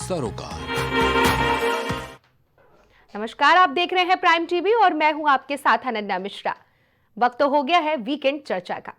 सरोकार। नमस्कार, आप देख रहे हैं प्राइम टीवी और मैं हूं आपके साथ अनन्या मिश्रा। वक्त हो गया है वीकेंड चर्चा का।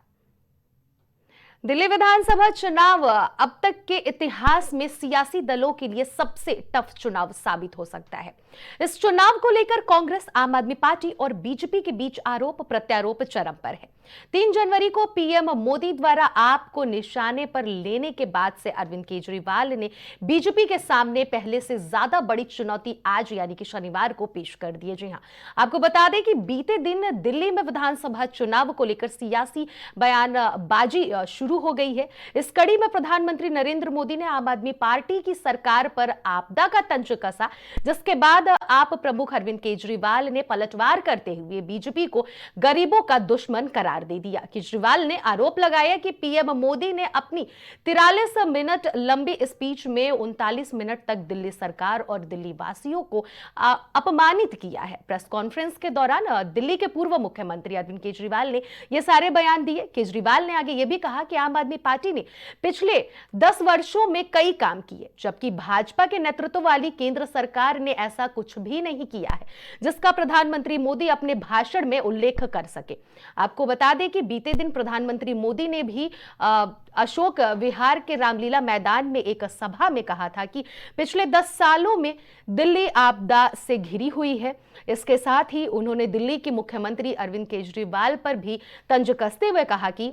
दिल्ली विधानसभा चुनाव अब तक के इतिहास में सियासी दलों के लिए सबसे टफ चुनाव साबित हो सकता है। इस चुनाव को लेकर कांग्रेस, आम आदमी पार्टी और बीजेपी के बीच आरोप प्रत्यारोप चरम पर है। 3 जनवरी को पीएम मोदी द्वारा आप को निशाने पर लेने के बाद से अरविंद केजरीवाल ने बीजेपी के सामने पहले से ज्यादा बड़ी चुनौती आज यानी कि शनिवार को पेश कर दी है। जी हां, आपको बता दें कि बीते दिन दिल्ली में विधानसभा चुनाव को लेकर सियासी बयानबाजी शुरू हो गई है। इस कड़ी में प्रधानमंत्री नरेंद्र मोदी ने आम आदमी पार्टी की सरकार पर आपदा का तंज कसा, जिसके बाद आप प्रमुख अरविंद केजरीवाल ने पलटवार करते हुए बीजेपी को गरीबों का दुश्मन करार दे दिया। केजरीवाल ने आरोप लगाया कि पीएम मोदी ने अपनी 43 मिनट लंबी स्पीच में 39 मिनट तक दिल्ली सरकार और दिल्ली वासियों को अपमानित किया है। प्रेस कॉन्फ्रेंस के दौरान दिल्ली के पूर्व मुख्यमंत्री अरविंद केजरीवाल ने यह सारे बयान दिए। केजरीवाल ने आगे यह भी कहा कि आम आदमी पार्टी ने पिछले 10 वर्षों में कई काम किए, जबकि भाजपा के नेतृत्व वाली केंद्र सरकार ने ऐसा कुछ भी नहीं किया है जिसका प्रधानमंत्री मोदी अपने भाषण में उल्लेख कर सके। आपको बता दें कि बीते दिन प्रधानमंत्री मोदी ने भी अशोक विहार के रामलीला मैदान में एक सभा में कहा था कि पिछले 10 सालों में दिल्ली आपदा से घिरी हुई है। इसके साथ ही उन्होंने दिल्ली के मुख्यमंत्री अरविंद केजरीवाल पर भी तंज कसते हुए कहा कि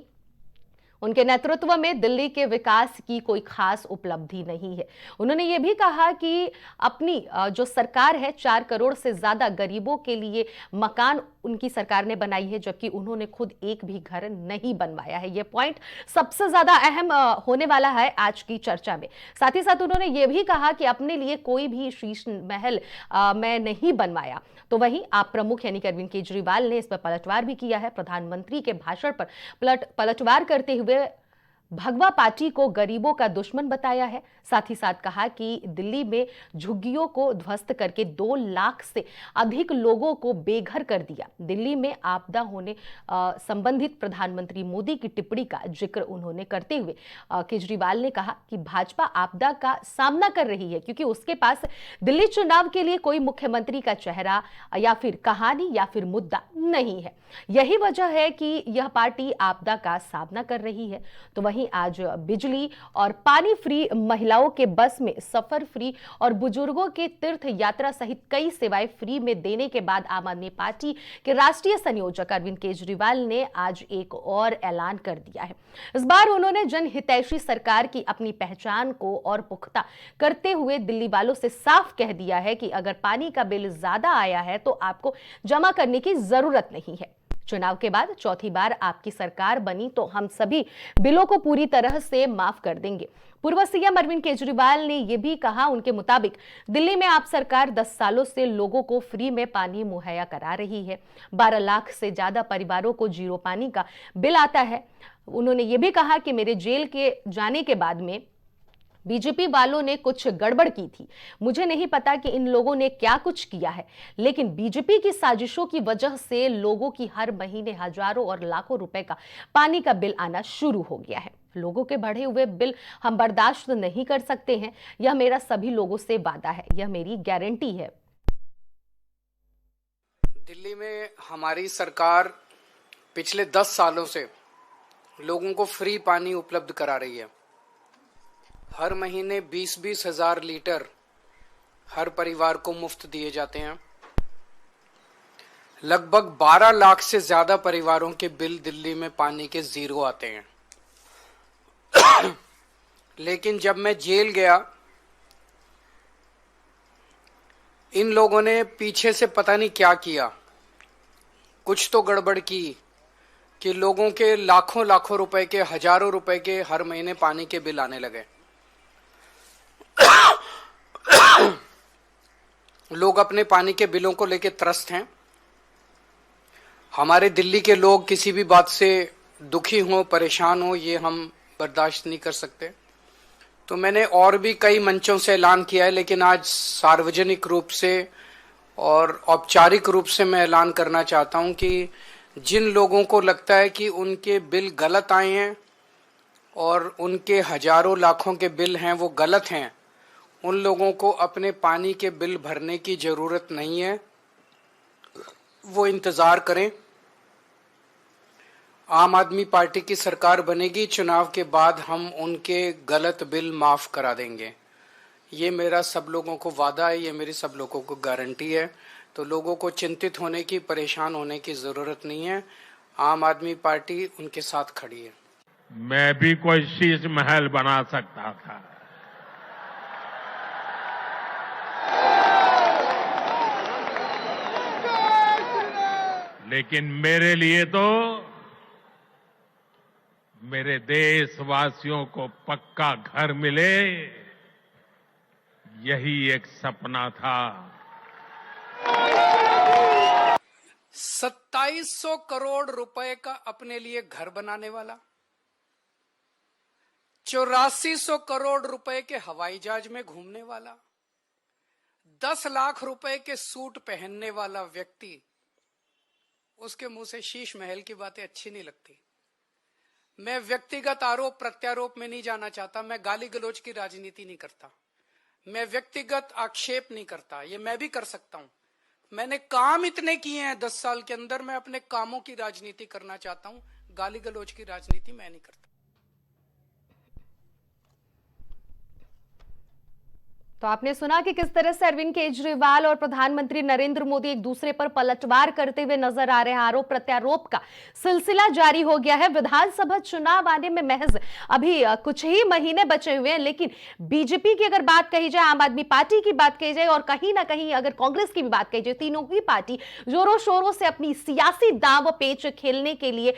उनके नेतृत्व में दिल्ली के विकास की कोई खास उपलब्धि नहीं है। उन्होंने ये भी कहा कि अपनी जो सरकार है 4 करोड़ से ज्यादा गरीबों के लिए मकान उनकी सरकार ने बनाई है, जबकि उन्होंने खुद एक भी घर नहीं बनवाया है। यह पॉइंट सबसे ज्यादा अहम होने वाला है आज की चर्चा में। साथ ही साथ उन्होंने ये भी कहा कि अपने लिए कोई भी शीश महल मैं नहीं बनवाया। तो वहीं आप प्रमुख यानी कि अरविंद केजरीवाल ने इस पर पलटवार भी किया है। प्रधानमंत्री के भाषण पर पलटवार करते हुए भगवा पार्टी को गरीबों का दुश्मन बताया है। साथ ही साथ कहा कि दिल्ली में झुग्गियों को ध्वस्त करके 2 लाख से अधिक लोगों को बेघर कर दिया। दिल्ली में आपदा होने संबंधित प्रधानमंत्री मोदी की टिप्पणी का जिक्र उन्होंने करते हुए केजरीवाल ने कहा कि भाजपा आपदा का सामना कर रही है क्योंकि उसके पास दिल्ली चुनाव के लिए कोई मुख्यमंत्री का चेहरा या फिर कहानी या फिर मुद्दा नहीं है। यही वजह है कि यह पार्टी आपदा का सामना कर रही है। तो वहीं आज बिजली और पानी फ्री, महिलाओं के बस में सफर फ्री और बुजुर्गों के तीर्थ यात्रा सहित कई सेवाएं फ्री में देने के बाद आम आदमी पार्टी के राष्ट्रीय संयोजक अरविंद केजरीवाल ने आज एक और ऐलान कर दिया है। इस बार उन्होंने जनहितैषी सरकार की अपनी पहचान को और पुख्ता करते हुए दिल्ली वालों से साफ कह दिया है कि अगर पानी का बिल ज्यादा आया है तो आपको जमा करने की जरूरत नहीं है। चुनाव के बाद चौथी बार आपकी सरकार बनी तो हम सभी बिलों को पूरी तरह से माफ कर देंगे। पूर्व सीएम अरविंद केजरीवाल ने यह भी कहा, उनके मुताबिक दिल्ली में आप सरकार 10 सालों से लोगों को फ्री में पानी मुहैया करा रही है। 12 लाख से ज्यादा परिवारों को जीरो पानी का बिल आता है। उन्होंने ये भी कहा कि मेरे जेल के जाने के बाद में बीजेपी वालों ने कुछ गड़बड़ की थी। मुझे नहीं पता कि इन लोगों ने क्या कुछ किया है, लेकिन बीजेपी की साजिशों की वजह से लोगों की हर महीने हजारों और लाखों रुपए का पानी का बिल आना शुरू हो गया है। लोगों के बढ़े हुए बिल हम बर्दाश्त नहीं कर सकते हैं। यह मेरा सभी लोगों से वादा है, यह मेरी गारंटी है। दिल्ली में हमारी सरकार पिछले 10 सालों से लोगों को फ्री पानी उपलब्ध करा रही है। हर महीने 20-20 हजार लीटर हर परिवार को मुफ्त दिए जाते हैं। लगभग 12 लाख से ज्यादा परिवारों के बिल दिल्ली में पानी के 0 आते हैं। लेकिन जब मैं जेल गया, इन लोगों ने पीछे से पता नहीं क्या किया, कुछ तो गड़बड़ की कि लोगों के लाखों लाखों रुपए के, हजारों रुपए के हर महीने पानी के बिल आने लगे। लोग अपने पानी के बिलों को लेकर त्रस्त हैं। हमारे दिल्ली के लोग किसी भी बात से दुखी हों, परेशान हों, ये हम बर्दाश्त नहीं कर सकते। तो मैंने और भी कई मंचों से ऐलान किया है, लेकिन आज सार्वजनिक रूप से और औपचारिक रूप से मैं ऐलान करना चाहता हूं कि जिन लोगों को लगता है कि उनके बिल गलत आए हैं और उनके हजारों लाखों के बिल हैं वो गलत हैं, उन लोगों को अपने पानी के बिल भरने की जरूरत नहीं है, वो इंतजार करें। आम आदमी पार्टी की सरकार बनेगी, चुनाव के बाद हम उनके गलत बिल माफ करा देंगे। ये मेरा सब लोगों को वादा है, ये मेरी सब लोगों को गारंटी है। तो लोगों को चिंतित होने की, परेशान होने की जरूरत नहीं है। आम आदमी पार्टी उनके साथ खड़ी है। मैं भी कोई शीश महल बना सकता था, लेकिन मेरे लिए तो मेरे देशवासियों को पक्का घर मिले, यही एक सपना था। 2700 करोड़ रुपए का अपने लिए घर बनाने वाला, 8400 करोड़ रुपए के हवाई जहाज में घूमने वाला, 10 लाख रुपए के सूट पहनने वाला व्यक्ति, उसके मुंह से शीश महल की बातें अच्छी नहीं लगती। मैं व्यक्तिगत आरोप प्रत्यारोप में नहीं जाना चाहता, मैं गाली गलौज की राजनीति नहीं करता, मैं व्यक्तिगत आक्षेप नहीं करता। ये मैं भी कर सकता हूं, मैंने काम इतने किए हैं 10 साल के अंदर, मैं अपने कामों की राजनीति करना चाहता हूं, गाली गलौज की राजनीति मैं नहीं करता। तो आपने सुना कि किस तरह से अरविंद केजरीवाल और प्रधानमंत्री नरेंद्र मोदी एक दूसरे पर पलटवार करते हुए नजर आ रहे हैं। आरोप प्रत्यारोप का सिलसिला जारी हो गया है। विधानसभा चुनाव आने में महज अभी कुछ ही महीने बचे हुए हैं, लेकिन बीजेपी की अगर बात कही जाए, आम आदमी पार्टी की बात कही जाए और कहीं ना कहीं अगर कांग्रेस की भी बात कही जाए, तीनों ही पार्टी जोरों शोरों से अपनी सियासी दांव पेच खेलने के लिए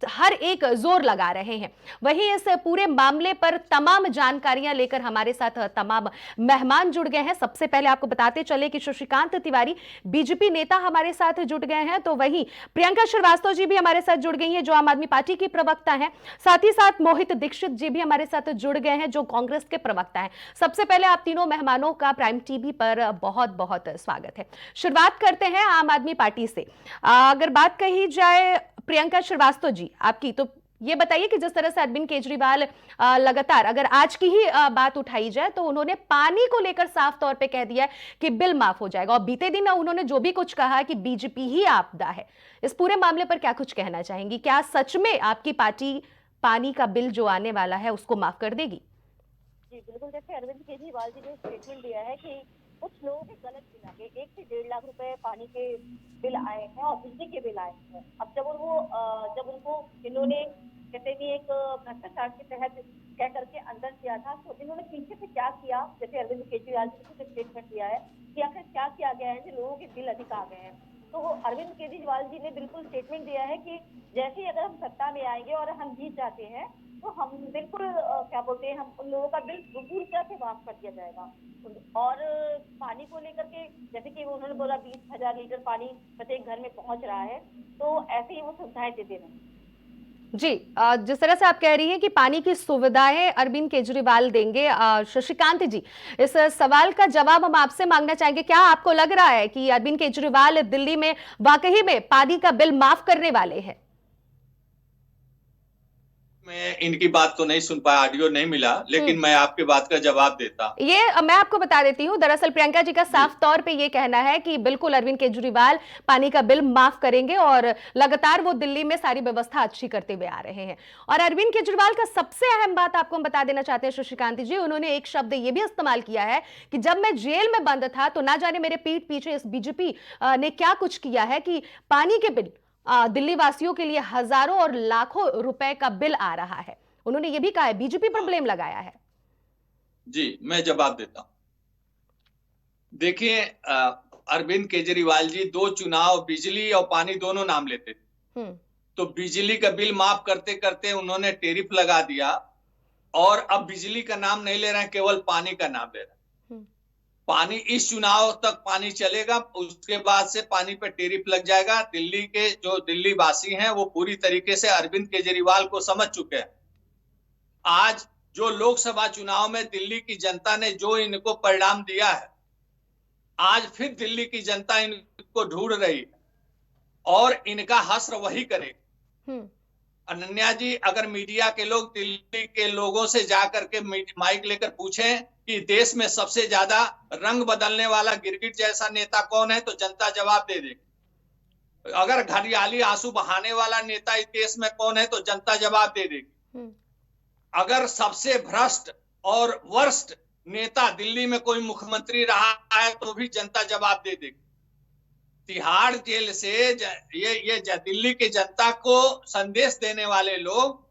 हर एक जोर लगा रहे हैं। वहीं इस पूरे मामले पर तमाम जानकारियां लेकर हमारे साथ तमाम मेहमान जुड़ गए हैं। सबसे पहले आपको बताते चले कि शशिकांत तिवारी बीजेपी नेता हमारे साथ जुड़ गए हैं, तो वहीं प्रियंका श्रीवास्तव जी भी हमारे साथ जुड़ गई हैं जो आम आदमी पार्टी की प्रवक्ता हैं। साथ ही साथ मोहित दीक्षित जी भी हमारे साथ जुड़ गए हैं जो कांग्रेस के प्रवक्ता हैं। सबसे पहले आप तीनों मेहमानों का प्राइम टीवी पर बहुत बहुत स्वागत है। शुरुआत करते हैं आम आदमी पार्टी से। अगर बात कही जाए प्रियंका श्रीवास्तव जी आपकी, तो ये बताइए कि जिस तरह से अरविंद केजरीवाल लगातार, अगर आज की ही बात उठाई जाए तो उन्होंने पानी को लेकर साफ तौर पे कह दिया है कि बिल माफ हो जाएगा, और बीते दिन उन्होंने जो भी कुछ कहा कि बीजेपी ही आपदा है। इस पूरे मामले पर क्या कुछ कहना चाहेंगी? क्या सच में आपकी पार्टी पानी का बिल जो आने वाला है उसको माफ कर देगी? जी बिल्कुल, जैसे अरविंद केजरीवाल जी ने स्टेटमेंट दिया है कि कुछ लोगों के गलत बिल आ गए, 1 से 1.5 लाख रुपए पानी के बिल आए हैं और बिजली के बिल आए हैं। अब जब उनको इन्होंने कहते हैं एक भ्रष्टाचार के तहत कह करके अंदर किया था, तो इन्होंने पीछे से क्या किया, जैसे अरविंद केजरीवाल जी ने स्टेटमेंट दिया है कि आखिर क्या किया गया है जो लोगों के बिल अधिक आ गए हैं। तो अरविंद केजरीवाल जी ने बिल्कुल स्टेटमेंट दिया है कि जैसे ही अगर हम सत्ता में आएंगे और हम जीत जाते हैं तो हम बिल्कुल क्या बोलते हैं, हम उन लोगों का बिल पूरी तरह से माफ कर दिया जाएगा। और पानी को लेकर के जैसे कि उन्होंने बोला 20,000 लीटर पानी प्रत्येक घर में पहुंच रहा है, तो ऐसे ही वो सुविधाएं देते रहे। जी, जिस तरह से आप कह रही हैं कि पानी की सुविधाएं अरविंद केजरीवाल देंगे, शशिकांत जी इस सवाल का जवाब हम आपसे मांगना चाहेंगे। क्या आपको लग रहा है कि अरविंद केजरीवाल दिल्ली में वाकई में पानी का बिल माफ करने वाले हैं? मैं इनकी बात तो नहीं सुन पाया, ऑडियो नहीं मिला, लेकिन मैं आपकी बात का जवाब देता। ये मैं आपको बता देती हूँ, दरअसल प्रियंका जी का साफ तौर पे ये कहना है कि बिल्कुल अरविंद केजरीवाल पानी का बिल माफ करेंगे और लगातार वो दिल्ली में सारी व्यवस्था अच्छी करते हुए आ रहे हैं। और अरविंद केजरीवाल का सबसे अहम बात आपको हम बता देना चाहते हैं शशिकांत जी, उन्होंने एक शब्द ये भी इस्तेमाल किया है कि जब मैं जेल में बंद था तो ना जाने मेरे पीठ पीछे इस बीजेपी ने क्या कुछ किया है कि पानी के बिल दिल्ली वासियों के लिए हजारों और लाखों रुपए का बिल आ रहा है। उन्होंने ये भी कहा है, बीजेपी पर ब्लेम लगाया है। जी मैं जवाब देता हूं। देखिए, अरविंद केजरीवाल जी 2 चुनाव बिजली और पानी दोनों नाम लेते थे। तो बिजली का बिल माफ करते करते उन्होंने टैरिफ लगा दिया और अब बिजली का नाम नहीं ले रहे हैं, केवल पानी का नाम ले रहे हैं। पानी इस चुनाव तक पानी चलेगा, उसके बाद से पानी पे टैरिफ लग जाएगा। दिल्ली के जो दिल्ली वासी हैं वो पूरी तरीके से अरविंद केजरीवाल को समझ चुके हैं। आज जो लोकसभा चुनाव में दिल्ली की जनता ने जो इनको परिणाम दिया है, आज फिर दिल्ली की जनता इनको ढूंढ रही है और इनका हश्र वही करेगी। अनन्या जी, अगर मीडिया के लोग दिल्ली के लोगों से जाकर के माइक लेकर पूछें कि देश में सबसे ज्यादा रंग बदलने वाला गिरगिट जैसा नेता कौन है, तो जनता जवाब दे देगी। अगर घड़ियाली आंसू बहाने वाला नेता इस देश में कौन है, तो जनता जवाब दे देगी। अगर सबसे भ्रष्ट और वर्स्ट नेता दिल्ली में कोई मुख्यमंत्री रहा है, तो भी जनता जवाब दे देगी। तिहाड़ जेल से ये दिल्ली की जनता को संदेश देने वाले लोग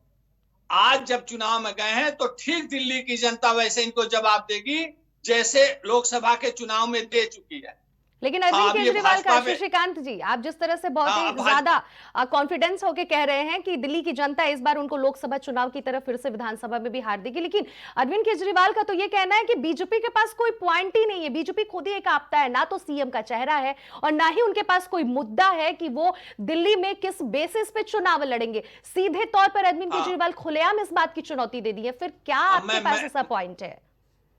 आज जब चुनाव में गए हैं, तो ठीक दिल्ली की जनता वैसे इनको जवाब देगी जैसे लोकसभा के चुनाव में दे चुकी है। लेकिन अरविंद केजरीवाल का, शशिकांत जी, आप जिस तरह से बहुत ही ज्यादा कॉन्फिडेंस होके कह रहे हैं कि दिल्ली की जनता इस बार उनको लोकसभा चुनाव की तरफ फिर से विधानसभा में भी हार देगी, लेकिन अरविंद केजरीवाल का तो ये कहना है कि बीजेपी के पास कोई पॉइंट ही नहीं है। बीजेपी खुद ही एक आपता है, ना तो सीएम का चेहरा है और ना ही उनके पास कोई मुद्दा है कि वो दिल्ली में किस बेसिस पे चुनाव लड़ेंगे। सीधे तौर पर अरविंद केजरीवाल खुलेआम इस बात की चुनौती दे दी है। फिर क्या आपके पास ऐसा पॉइंट है?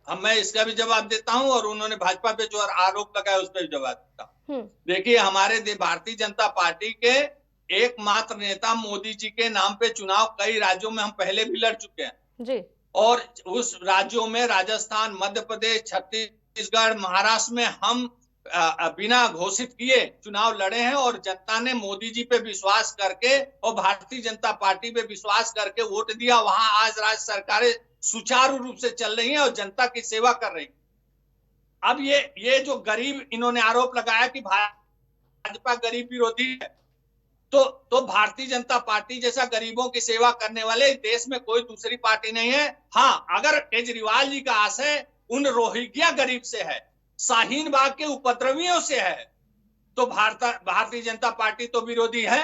अब मैं इसका भी जवाब देता हूं और उन्होंने भाजपा पे जो आरोप लगाया उस पर भी जवाब देता हूं। देखिए, हमारे भारतीय जनता पार्टी के एकमात्र नेता मोदी जी के नाम पे चुनाव कई राज्यों में हम पहले भी लड़ चुके हैं जी। और उस राज्यों में राजस्थान, मध्य प्रदेश, छत्तीसगढ़, महाराष्ट्र में हम बिना घोषित किए चुनाव लड़े हैं और जनता ने मोदी जी पे विश्वास करके और भारतीय जनता पार्टी पे विश्वास करके वोट दिया। वहां आज राज्य सरकारें सुचारू रूप से चल रही हैं और जनता की सेवा कर रही। अब ये जो गरीब इन्होंने आरोप लगाया कि भाजपा गरीब विरोधी है, तो भारतीय जनता पार्टी जैसा गरीबों की सेवा करने वाले देश में कोई दूसरी पार्टी नहीं है। हाँ, अगर केजरीवाल जी का आशय उन रोहिंग्या गरीब से है, शाहीन बाग के उपद्रवियों से है, तो भारतीय जनता पार्टी तो विरोधी है।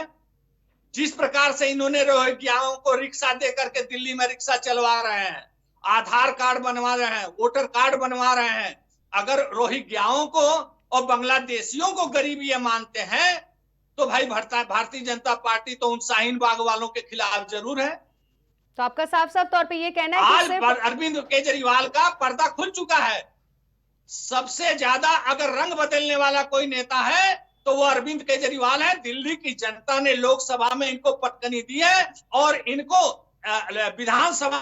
जिस प्रकार से इन्होंने रोहिंग्याओं को रिक्शा दे करके दिल्ली में रिक्शा चलवा रहे हैं, आधार कार्ड बनवा रहे हैं, वोटर कार्ड बनवा रहे हैं, अगर रोहिंग्याओं को और बांग्लादेशियों को गरीब ये मानते हैं, तो भाई भारतीय जनता पार्टी तो उन शाहीन बाग वालों के खिलाफ जरूर है। तो आपका साफ साफ तौर पे ये कहना है कि आज अरविंद केजरीवाल का पर्दा खुल चुका है। सबसे ज्यादा अगर रंग बदलने वाला कोई नेता है तो वो अरविंद केजरीवाल है। दिल्ली की जनता ने लोकसभा में इनको पटकनी दी है और इनको विधानसभा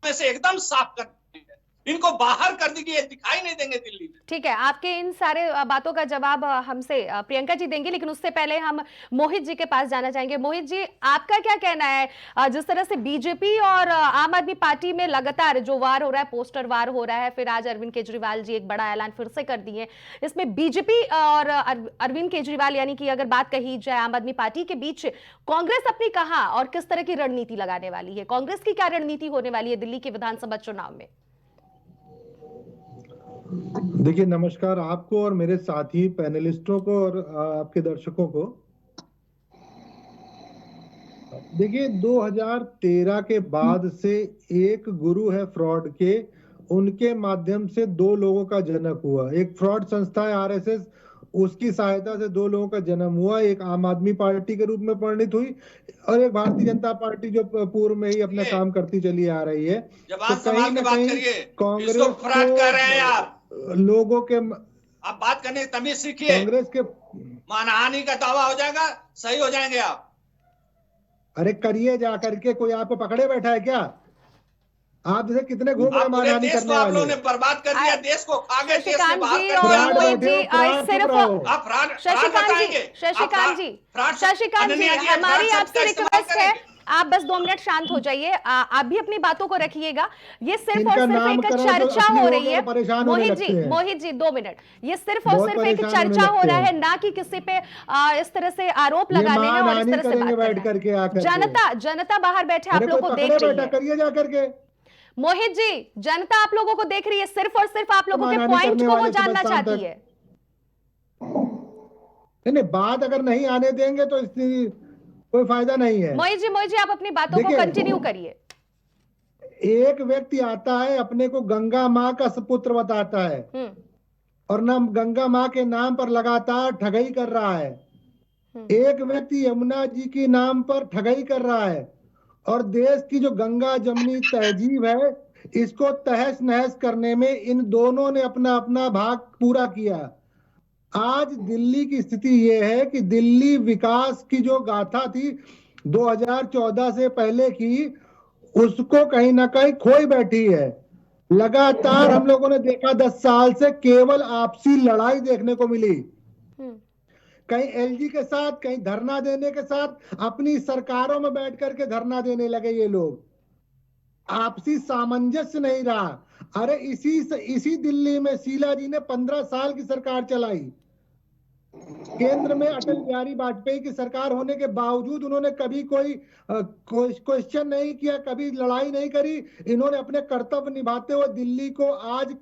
में से एकदम साफ कर दी है, इनको बाहर कर दी कि ये दिखाई नहीं देंगे दिल्ली में। ठीक है, आपके इन सारे बातों का जवाब हमसे प्रियंका जी देंगे, लेकिन उससे पहले हम मोहित जी के पास जाना चाहेंगे। मोहित जी, आपका क्या कहना है जिस तरह से बीजेपी और आम आदमी पार्टी में लगातार जो वार हो रहा है, पोस्टर वार हो रहा है, फिर आज अरविंद केजरीवाल जी एक बड़ा ऐलान फिर से कर दिए, इसमें बीजेपी और अरविंद केजरीवाल यानी कि अगर बात कही जाए आम आदमी पार्टी के बीच कांग्रेस अपनी कहां और किस तरह की रणनीति लगाने वाली है? कांग्रेस की क्या रणनीति होने वाली है दिल्ली के विधानसभा चुनाव में? देखिए, नमस्कार आपको और मेरे साथी पैनलिस्टों को और आपके दर्शकों को। देखिए, 2013 के बाद से एक गुरु है फ्रॉड के, उनके माध्यम से दो लोगों का जन्म हुआ। एक फ्रॉड संस्था है आरएसएस, उसकी सहायता से दो लोगों का जन्म हुआ। एक आम आदमी पार्टी के रूप में परिणित हुई और एक भारतीय जनता पार्टी जो पूर्व में ही अपना काम करती चली आ रही है। तो कहीं ना कहीं कांग्रेस लोगों के, आप बात करने की तमीज सीखिए। कांग्रेस के मानहानि का दावा हो जाएगा, सही हो जाएंगे आप। अरे करिए जा करके, कोई आपको पकड़े बैठा है क्या? आप जैसे कितने घूम रहे मानहानि करने वाले। आप लोगों ने बर्बाद कर दिया देश को, आगे देश से बाहर कर शशिकांत जी, हमारी आपसे रिक्वेस्ट है, आप बस 2 मिनट शांत हो जाइए। आप भी अपनी बातों को रखिएगा। ये सिर्फ और सिर्फ एक चर्चा हो रही है। मोहित जी 2 मिनट। ये सिर्फ और सिर्फ एक चर्चा हो रहा है, ना कि किसी पे इस तरह से आरोप लगाने हैं और इस तरह से बात करना। जनता बाहर बैठे आप लोगों को देख रही है। मोहित जी, जनता आप लोगों को देख रही है, सिर्फ और सिर्फ आप लोगों के पॉइंट को वो जानना चाहती है। नहीं, बात अगर नहीं आने देंगे तो इसकी कोई फायदा नहीं है। मोहित जी आप अपनी बातों को कंटिन्यू करिए। एक व्यक्ति आता है, अपने को गंगा माँ का सुपुत्र बताता है और ना गंगा माँ के नाम पर लगातार ठगई कर रहा है। एक व्यक्ति यमुना जी के नाम पर ठगई कर रहा है और देश की जो गंगा जमनी तहजीब है, इसको तहस नहस करने में इन दोनों ने अपना अपना भाग पूरा किया। आज दिल्ली की स्थिति यह है कि दिल्ली विकास की जो गाथा थी 2014 से पहले की, उसको कहीं ना कहीं खोई बैठी है। लगातार हम लोगों ने देखा 10 साल से केवल आपसी लड़ाई देखने को मिली। कहीं एलजी के साथ, कहीं धरना देने के साथ, अपनी सरकारों में बैठ करके धरना देने लगे ये लोग। आपसी सामंजस्य नहीं रहा। अरे इसी दिल्ली में शीला जी ने 15 साल की सरकार चलाई। केंद्र में अटल बिहारी वाजपेयी की सरकार होने के बावजूद उन्होंने कभी कोई क्वेश्चन नहीं किया, कभी लड़ाई नहीं करी। इन्होंने अपने कर्तव्य निभाते हुए दिल्ली को आज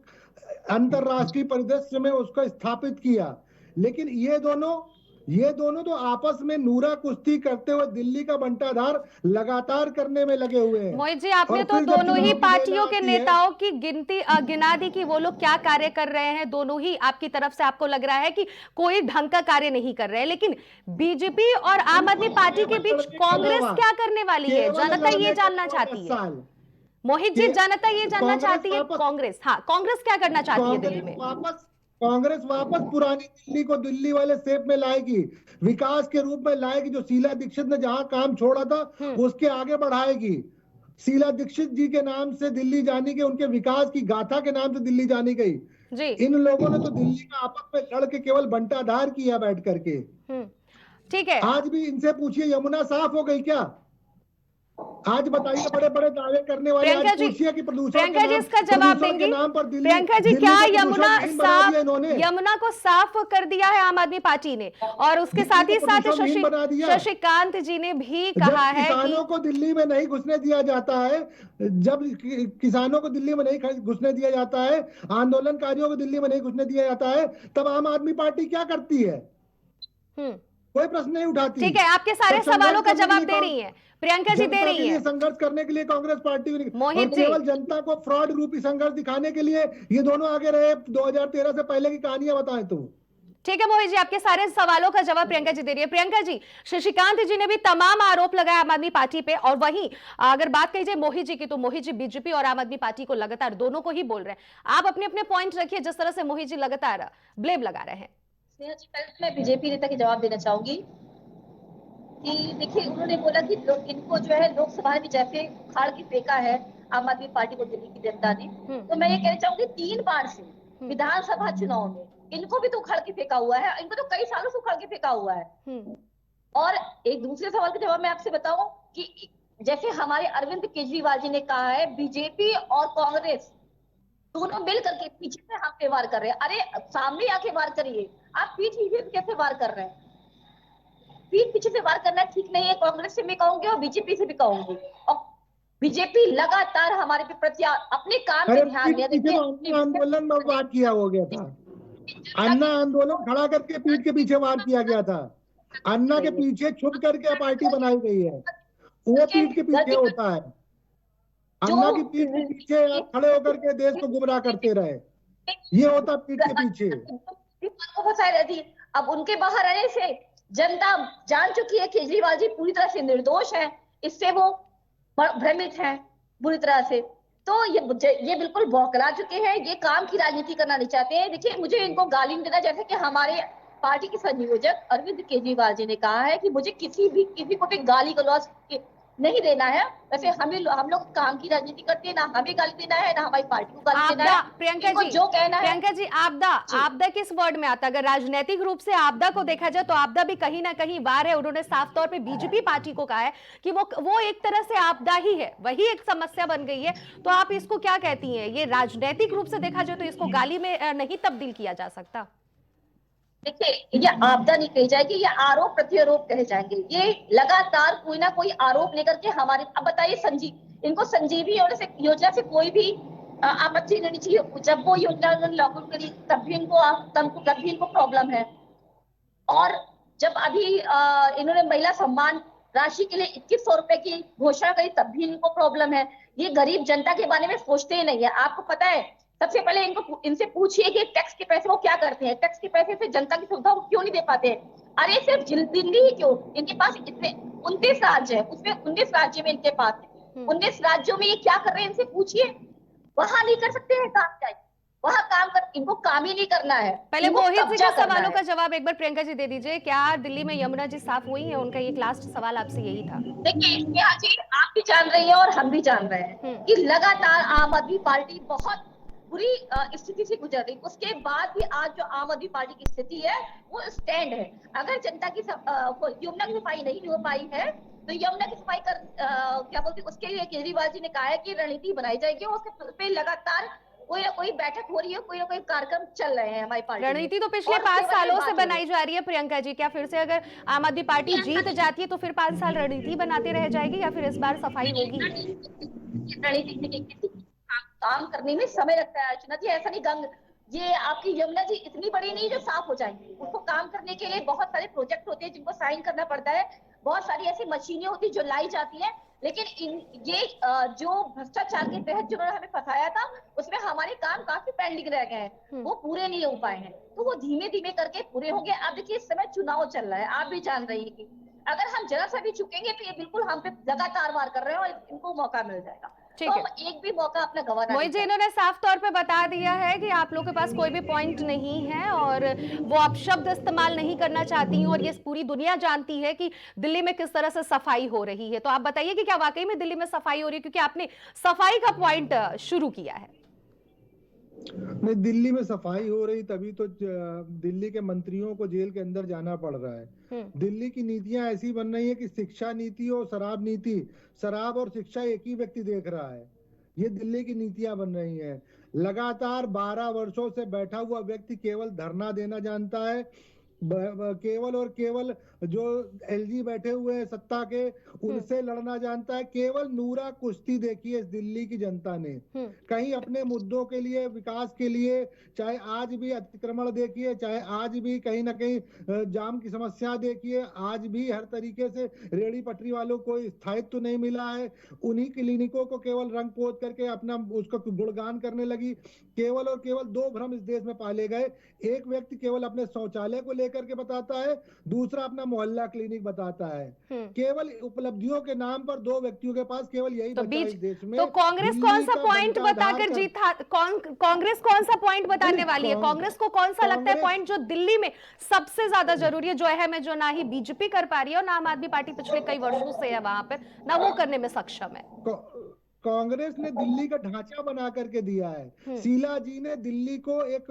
अंतरराष्ट्रीय परिदृश्य में उसको स्थापित किया। लेकिन ये दोनों तो आपस में नूरा कुश्ती करते हुए दिल्ली का बंटाधार लगातार करने में लगे हुए हैं। मोहित जी, आपने तो दोनों ही पार्टियों के नेताओं की गिना दी कि वो लोग क्या कार्य कर रहे हैं। दोनों ही आपकी तरफ से आपको लग रहा है कि कोई ढंग का कार्य नहीं कर रहे हैं, लेकिन बीजेपी और आम आदमी पार्टी के बीच कांग्रेस क्या करने वाली है, जनता ये जानना चाहती है। मोहित जी, जनता ये जानना चाहती है कांग्रेस, हाँ, कांग्रेस क्या करना चाहती है दिल्ली में? कांग्रेस वापस पुरानी दिल्ली को दिल्ली वाले शेप में लाएगी, विकास के रूप में लाएगी। जो शीला दीक्षित ने जहां काम छोड़ा था उसके आगे बढ़ाएगी। शीला दीक्षित जी के नाम से दिल्ली जानी गई, उनके विकास की गाथा के नाम से दिल्ली जानी गई। इन लोगों ने तो दिल्ली का आपस में लड़ के केवल बंटाधार किया बैठ करके। ठीक है, आज भी इनसे पूछिए, यमुना साफ हो गई क्या? आज बताइए, बड़े बड़े दावे करने वाले आज पूछिए कि प्रियंका जी इसका जवाब देंगी। प्रियंका जी, क्या यमुना को साफ कर दिया है आम आदमी पार्टी ने? और उसके साथ ही साथ शशिकांत जी ने भी कहा है किसानों को दिल्ली में नहीं घुसने दिया जाता है। जब किसानों को दिल्ली में नहीं घुसने दिया जाता है, आंदोलनकारियों को दिल्ली में नहीं घुसने दिया जाता है, तब आम आदमी पार्टी क्या करती है? कोई प्रश्न नहीं उठाती। ठीक है, आपके सारे सवालों का जवाब दे रही है प्रियंका जी, दे रही है। संघर्ष करने के लिए कांग्रेस पार्टी मोहित जी, केवल जनता को फ्रॉड रूपी संघर्ष दिखाने के लिए ये दोनों आगे रहे। 2013 से पहले की कहानियां बताएं तो। ठीक है मोहित जी, आपके सारे सवालों का जवाब प्रियंका जी दे रही है। प्रियंका जी, शशिकांत जी ने भी तमाम आरोप लगाए आम आदमी पार्टी पे, और वहीं अगर बात कही जाए मोहित जी की, तो मोहित जी बीजेपी और आम आदमी पार्टी को लगातार दोनों को ही बोल रहे हैं। आप अपने अपने पॉइंट रखिए, जिस तरह से मोहित जी लगातार ब्लेम लगा रहे हैं। मैं बीजेपी नेता के जवाब देना चाहूंगी कि देखिए, उन्होंने बोला कि इनको जो है लोकसभा में जैसे उखाड़ के फेंका है आम आदमी पार्टी को दिल्ली की जनता ने, तो मैं ये कहना चाहूंगी 3 बार से विधानसभा चुनाव में इनको भी तो उखाड़ के फेंका हुआ है। इनको तो कई सालों से उखाड़ के फेंका हुआ है। और एक दूसरे सवाल का जवाब मैं आपसे बताऊं कि जैसे हमारे अरविंद केजरीवाल जी ने कहा है, बीजेपी और कांग्रेस दोनों मिल करके पीछे से हम पे वार कर रहे हैं। अरे सामने आके वार करिए, आप पीठ पीछे कैसे वार कर रहे हैं? पीठ पीछे से वार करना ठीक नहीं है। कांग्रेस से भी कहूंगी और बीजेपी से भी कहूंगी। और बीजेपी लगातार हमारे प्रति अपने काम पे ध्यान दे रही है। आंदोलन में वार किया हो गया था, अन्ना आंदोलन खड़ा करके पीठ के पीछे वार किया गया था। अन्ना के पीछे छुप करके पार्टी बनाई गई है, वो पीठ के पीछे होता है। अन्ना की पीठ के पीछे आप खड़े होकर के देश को गुमराह करते रहे, ये होता पीठ के पीछे। फंसाई रहती। अब उनके बाहर आने से जनता जान चुकी है केजरीवाल जी पूरी तरह से निर्दोष हैं, इससे वो भ्रमित हैं बुरी तरह से। तो ये बिल्कुल बौखला चुके हैं, ये काम की राजनीति करना नहीं चाहते हैं। देखिए, मुझे इनको गाली देना, जैसे कि हमारे पार्टी के संयोजक अरविंद केजरीवाल जी ने कहा है कि मुझे किसी को भी गाली गलौज नहीं देना है। वैसे हम लोग काम की राजनीति करते हैं, ना हमें गाली देना है, ना हमारी पार्टी को गाली देना है। प्रियंका जी, जो कहना है, प्रियंका जी, आपदा किस वर्ड में आता है? अगर राजनीतिक रूप से आपदा को देखा जाए तो आपदा भी कहीं ना कहीं वार है। उन्होंने साफ तौर पे बीजेपी पार्टी को कहा है कि वो एक तरह से आपदा ही है, वही एक समस्या बन गई है। तो आप इसको क्या कहती हैं? ये राजनीतिक रूप से देखा जाए तो इसको गाली में नहीं तब्दील किया जा सकता? देखिए, ये आपदा नहीं कही जाएगी, ये आरोप प्रत्यारोप कहे जाएंगे। ये लगातार कोई ना कोई आरोप लेकर के हमारे, अब बताइए, इनको संजीवनी योजना से कोई भी आपत्ति नहीं चाहिए। जब वो योजना लागू करी तब भी इनको प्रॉब्लम है। और जब अभी इन्होंने महिला सम्मान राशि के लिए 2100 रुपए की घोषणा करी तब भी इनको प्रॉब्लम है। ये गरीब जनता के बारे में सोचते ही नहीं है। आपको पता है, सबसे पहले इनसे पूछिए कि टैक्स के पैसे वो क्या करते हैं, टैक्स के पैसे से जनता की सुविधा क्यों नहीं दे पाते हैं। अरे सिर्फ दिल्ली ही क्यों, इनके पास इतने 29 राज्य है, उसमें 19 राज्य में इनके पास 19 राज्यों में ये क्या कर रहे हैं, इनसे पूछिए। वहां नहीं कर सकते हैं काम, क्या वहाँ काम कर, इनको काम ही नहीं करना है। पहले इनको मोहित जी कब्जा के करना सवालों है। का जवाब एक बार प्रियंका जी दे दीजिए। क्या दिल्ली में यमुना जी साफ हुई है? उनका एक लास्ट सवाल आपसे यही था। देखिए स्नेहा जी, आप भी जान रही हैं और हम भी जान रहे हैं कि लगातार आम आदमी पार्टी बहुत बुरी स्थिति से गुजर रही, उसके बाद भी आज जो आम आदमी पार्टी की स्थिति है वो स्टैंड है। अगर जनता की यमुना की सफाई नहीं हो पाई है तो यमुना की सफाई कर क्या बोलते, उसके लिए केजरीवाल जी ने कहा है कि रणनीति बनाई जाएगी, उसके पे लगातार कोई ना कोई बैठक हो रही है, कोई ना कोई कार्यक्रम चल रहे हैं हमारी पार्टी। रणनीति तो पिछले 5 सालों से बनाई जा रही है प्रियंका जी। क्या फिर से अगर आम आदमी पार्टी जीत जाती है तो फिर 5 साल रणनीति बनाते रह जाएगी या फिर इस बार सफाई होगी? रणनीति काम करने में समय लगता है अर्चना जी, ऐसा नहीं ये आपकी यमुना जी इतनी बड़ी नहीं जो साफ हो जाएंगी। उसको काम करने के लिए बहुत सारे प्रोजेक्ट होते हैं जिनको साइन करना पड़ता है, बहुत सारी ऐसी मशीनें होती है जो लाई जाती है, लेकिन ये जो भ्रष्टाचार के तहत जिन्होंने हमें फंसाया था उसमें हमारे काम काफी पेंडिंग रह गए हैं, वो पूरे नहीं हो पाए हैं, तो वो धीमे धीमे करके पूरे होंगे। अब देखिए इस समय चुनाव चल रहा है, आप भी जान रही है कि अगर हम जरा सा भी चुकेंगे तो ये बिल्कुल हम पे लगातार वार कर रहे हैं और इनको मौका मिल जाएगा। ठीक तो है, एक भी मौका अपना गंवाना मोहित जी इन्होंने साफ तौर पे बता दिया है कि आप लोगों के पास कोई भी पॉइंट नहीं है और वो आप शब्द इस्तेमाल नहीं करना चाहती हैं और ये पूरी दुनिया जानती है कि दिल्ली में किस तरह से सफाई हो रही है। तो आप बताइए कि क्या वाकई में दिल्ली में सफाई हो रही है, क्योंकि आपने सफाई का पॉइंट शुरू किया है। नहीं, दिल्ली में सफाई हो रही तभी तो दिल्ली के मंत्रियों को जेल के अंदर जाना पड़ रहा है। दिल्ली की नीतियां ऐसी बन रही है कि शिक्षा नीति और शराब नीति, शराब और शिक्षा एक ही व्यक्ति देख रहा है। ये दिल्ली की नीतियां बन रही हैं। लगातार 12 वर्षों से बैठा हुआ व्यक्ति केवल धरना देना जानता है, केवल और केवल जो एलजी बैठे हुए हैं सत्ता के उनसे लड़ना जानता है। केवल नूरा कुश्ती देखी है इस दिल्ली की जनता ने। कहीं अपने मुद्दों के लिए, विकास के लिए, चाहे आज भी अतिक्रमण देखिए, चाहे आज भी कहीं ना कहीं जाम की समस्या देखिए, आज भी हर तरीके से रेहड़ी पटरी वालों को स्थायित्व तो नहीं मिला है। उन्हीं क्लिनिकों को केवल रंग पोत करके अपना उसका गुणगान करने लगी। केवल और केवल 2 भ्रम इस देश में पाले गए। एक व्यक्ति केवल अपने शौचालय को लेकर के बताता है, दूसरा अपना मोहल्ला क्लिनिक बताता है। केवल उपलब्धियों के नाम पर 2 व्यक्तियों के पास केवल यही तो बचा इस देश में। तो कांग्रेस कौन सा पॉइंट बताकर जीता? कांग्रेस कौन सा पॉइंट बताने वाली है? कांग्रेस को कौन सा लगता है पॉइंट जो दिल्ली में सबसे ज्यादा जरूरी है, जो अहम है, जो ना ही बीजेपी कर पा रही है और ना आम आदमी पार्टी पिछले कई वर्षों से है वहां पर, ना वो करने में सक्षम है? कांग्रेस ने दिल्ली का ढांचा बना करके दिया है। शीला जी ने दिल्ली को एक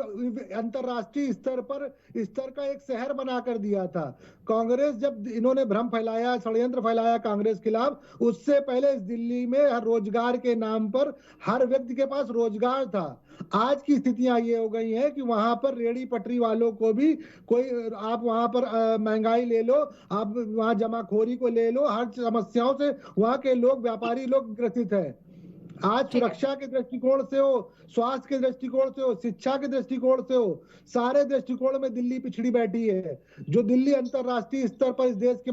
अंतरराष्ट्रीय स्तर का एक शहर बनाकर दिया था। कांग्रेस जब इन्होंने भ्रम फैलाया, षड्यंत्र फैलाया कांग्रेस खिलाफ, उससे पहले इस दिल्ली में रोजगार के नाम पर हर व्यक्ति के पास रोजगार था। आज की स्थितियां ये हो गई हैं कि वहां पर रेहड़ी पटरी वालों को भी कोई, आप वहां पर महंगाई ले लो, आप वहां जमाखोरी को ले लो, हर समस्याओं से वहां के लोग, व्यापारी लोग ग्रसित है। आज सुरक्षा के दृष्टिकोण से हो, स्वास्थ्य के दृष्टिकोण से हो, शिक्षा के दृष्टिकोण से हो, सारे दृष्टिकोण में दिल्ली पिछड़ी बैठी है। जो दिल्ली अंतरराष्ट्रीय स्तर पर इस देश के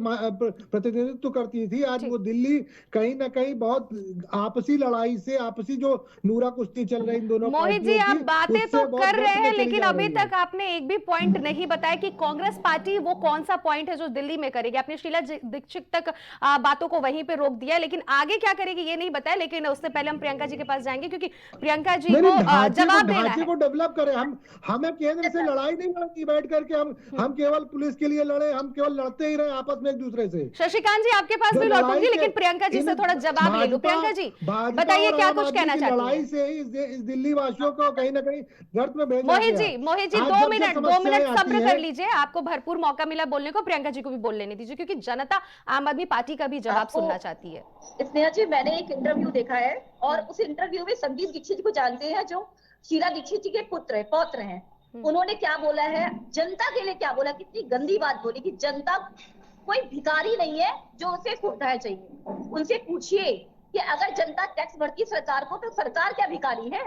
प्रतिनिधित्व करती थी, आज वो दिल्ली कहीं ना कहीं बहुत आपसी लड़ाई से, आपसी जो नूरा कुश्ती चल रही इन दोनों। मोहित जी आप बातें तो कर रहे हैं, लेकिन अभी तक आपने एक भी पॉइंट नहीं बताया कि कांग्रेस पार्टी वो कौन सा पॉइंट है जो दिल्ली में करेगी। आपने शीला दीक्षित तक बातों को वहीं पे रोक दिया, लेकिन आगे क्या करेगी ये नहीं बताया। लेकिन उससे पहले हम प्रियंका जी के पास जाएंगे, क्योंकि प्रियंका जी को जवाब देना है। को डेवलप करें। हमें केंद्र से लड़ाई नहीं लड़नी बैठ करके, हम केवल पुलिस के लिए लड़े, हम केवल लड़ते ही रहे आपस में एक दूसरे से। शशिकांत जी आपके पास भी लौटूंगी, लेकिन प्रियंका जी से थोड़ा जवाब ले लूं। प्रियंका जी बताइए क्या कुछ कहना चाहती हैं? लड़ाई से ही इस दिल्ली वासियों को कहीं ना कहीं गर्त में भेजा। मोहित जी 2 मिनट सब्र कर लीजिए, आपको भरपूर मौका मिला बोलने को। प्रियंका जी को भी बोल लेने दीजिए, क्योंकि जनता आम आदमी पार्टी का भी जवाब सुनना चाहती है। स्नेहा जी, मैंने एक इंटरव्यू देखा है और उस इंटरव्यू में संदीप दीक्षित जी को जानते हैं, जो शीला दीक्षित जी के पौत्र हैं। उन्होंने क्या बोला है, जनता के लिए क्या बोला, कितनी गंदी बात बोली कि जनता कोई भिखारी नहीं है जो उसे सुविधाएं चाहिए। उनसे पूछिए कि अगर जनता टैक्स भरती सरकार को, तो सरकार क्या भिखारी है?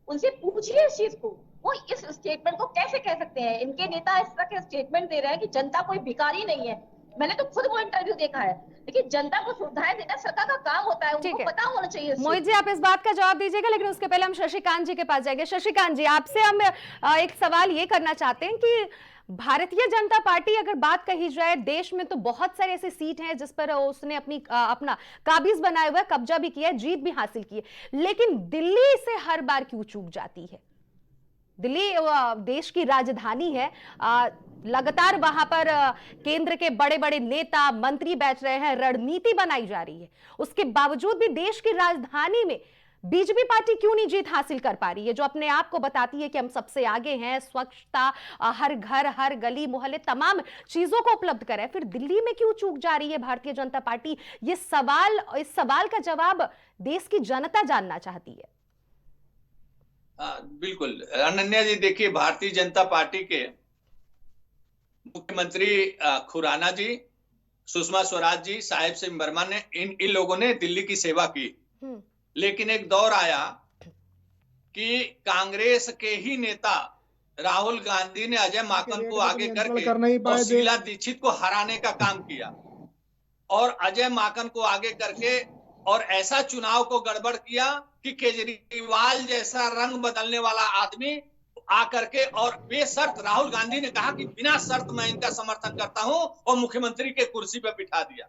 उनसे पूछिए इस चीज को। वो इस स्टेटमेंट को कैसे कह सकते हैं? इनके नेता इस तरह के स्टेटमेंट दे रहे हैं कि जनता कोई भिखारी नहीं है। मैंने तो खुद वो इंटरव्यू देखा है, लेकिन जनता को सुविधाएं देना सरकार का काम होता है, उनको पता होना चाहिए। मोहित जी आप इस बात का जवाब दीजिएगा, लेकिन उसके पहले हम शशिकांत जी के पास जाएंगे। शशिकांत जी आपसे हम एक सवाल ये करना चाहते हैं कि भारतीय जनता पार्टी अगर बात कही जाए देश में तो बहुत सारे ऐसे सीट हैं जिस पर उसने अपना काबिज बनाए हुआ है, कब्जा भी किया है, जीत भी हासिल की है, लेकिन दिल्ली से हर बार क्यों चूक जाती है? दिल्ली देश की राजधानी है, लगातार वहां पर केंद्र के बड़े बड़े नेता मंत्री बैठ रहे हैं, रणनीति बनाई जा रही है, उसके बावजूद भी देश की राजधानी में बीजेपी पार्टी क्यों नहीं जीत हासिल कर पा रही है, जो अपने आप को बताती है कि हम सबसे आगे हैं, स्वच्छता, हर घर हर गली मोहल्ले तमाम चीजों को उपलब्ध करें, फिर दिल्ली में क्यों चूक जा रही है भारतीय जनता पार्टी? इस सवाल का जवाब देश की जनता जानना चाहती है। बिल्कुल अनन्या जी, देखिए भारतीय जनता पार्टी के मुख्यमंत्री खुराना जी, सुषमा स्वराज जी, साहिब सिंह वर्मा ने इन लोगों ने दिल्ली की सेवा की, लेकिन एक दौर आया कि कांग्रेस के ही नेता राहुल गांधी ने अजय माकन को आगे करके और शीला दीक्षित को हराने का काम किया, और अजय माकन को आगे करके और ऐसा चुनाव को गड़बड़ किया कि केजरीवाल जैसा रंग बदलने वाला आदमी आकर के और बेशर्त राहुल गांधी ने कहा कि बिना शर्त मैं इनका समर्थन करता हूं, और मुख्यमंत्री के कुर्सी पर बिठा दिया।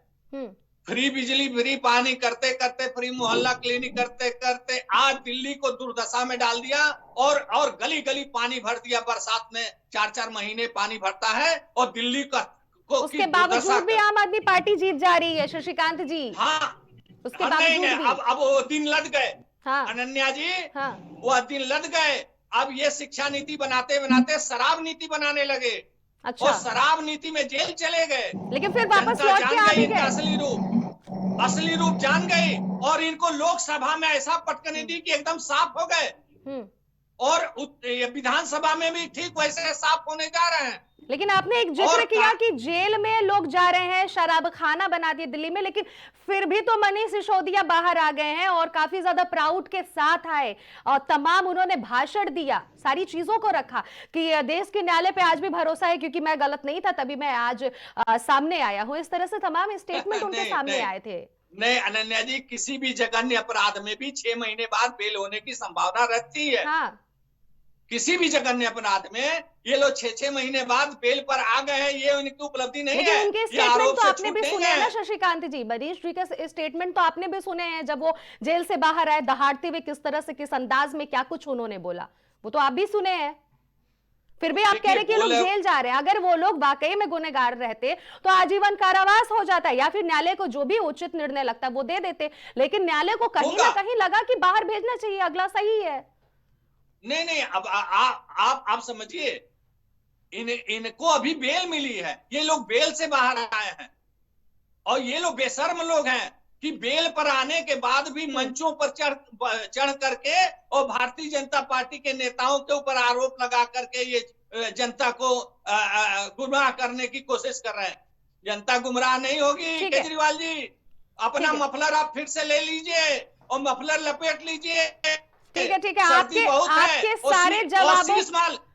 फ्री बिजली फ्री पानी करते करते, फ्री मोहल्ला क्लिनिक करते करते आज दिल्ली को दुर्दशा में डाल दिया, और गली गली पानी भर दिया। बरसात में 4-4 महीने पानी भरता है और दिल्ली का उसके बावजूद भी आम आदमी पार्टी जीत जा रही है शशिकांत जी। हाँ, उसके बावजूद भी अब वो दिन लद गए। हाँ, अनन्या जी, हाँ, वो दिन लद गए। अब ये शिक्षा नीति बनाते बनाते शराब नीति बनाने लगे। अच्छा। और शराब नीति में जेल चले गए, लेकिन फिर वापस लौट के आ गए। असली रूप जान गई, और इनको लोकसभा में ऐसा पटकने दी कि एकदम साफ हो गए, और विधानसभा में भी ठीक वैसे साफ होने जा रहे हैं। लेकिन आपने एक जिक्र किया कि जेल में लोग जा रहे हैं, शराब खाना बना दिए दिल्ली में, लेकिन फिर भी तो मनीष सिसोदिया बाहर आ गए हैं और काफी ज्यादा प्राउड के साथ आए और तमाम उन्होंने भाषण दिया, सारी चीजों को रखा कि देश के न्यायालय पे आज भी भरोसा है क्योंकि मैं गलत नहीं था तभी मैं आज सामने आया हूँ। इस तरह से तमाम स्टेटमेंट उनके सामने आए थे। नहीं अनन्या जी, किसी भी जघन्य अपराध में भी 6 महीने बाद बेल होने की संभावना रहती है। हाँ। किसी भी जघन्य अपराध में ये लोग 6-6 महीने बाद बेल पर आ गए हैं, ये उनकी उपलब्धि नहीं है। उनके स्टेटमेंट तो आपने भी सुने हैं ना शशिकांत जी, मनीष जी के स्टेटमेंट तो आपने भी सुने हैं, जब वो जेल से बाहर आए दहाड़ते हुए किस तरह से, किस अंदाज में क्या कुछ उन्होंने बोला, वो तो आप भी सुने हैं। फिर भी आप कह रहे कि लोग जेल जा रहे हैं। अगर वो लोग वाकई में गुनहगार रहते तो आजीवन कारावास हो जाता है, या फिर न्यायालय को जो भी उचित निर्णय लगता है वो दे देते, लेकिन न्यायालय को कहीं ना कहीं लगा कि बाहर भेजना चाहिए, अगला सही है। नहीं, अब आप समझिए, इनको अभी बेल मिली है, ये लोग बेल से बाहर आए हैं, और ये लोग बेशर्म लोग हैं कि बेल पर आने के बाद भी मंचों पर चढ़ करके और भारतीय जनता पार्टी के नेताओं के ऊपर आरोप लगा करके ये जनता को गुमराह करने की कोशिश कर रहे हैं। जनता गुमराह नहीं होगी केजरीवाल जी, अपना मफलर आप फिर से ले लीजिए और मफलर लपेट लीजिए। ठीक है, आपके सारे जवाबों।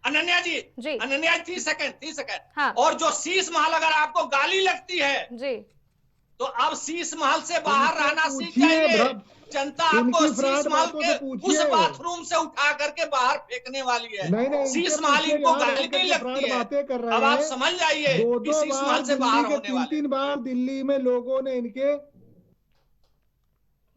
अनन्या जी 30 सेकंड। हाँ। और जो शीश महल अगर आपको गाली लगती है जी, तो अब शीश महल से बाहर रहना सीख जाइए। जनता आपको शीश महल के उस बाथरूम से उठा करके बाहर फेंकने वाली है। शीश महल इनको गाली नहीं लगती है। अब आप समझ जाइए कि शीश महल से बाहर होने वाले। 3 बार दिल्ली में लोगों ने इनके।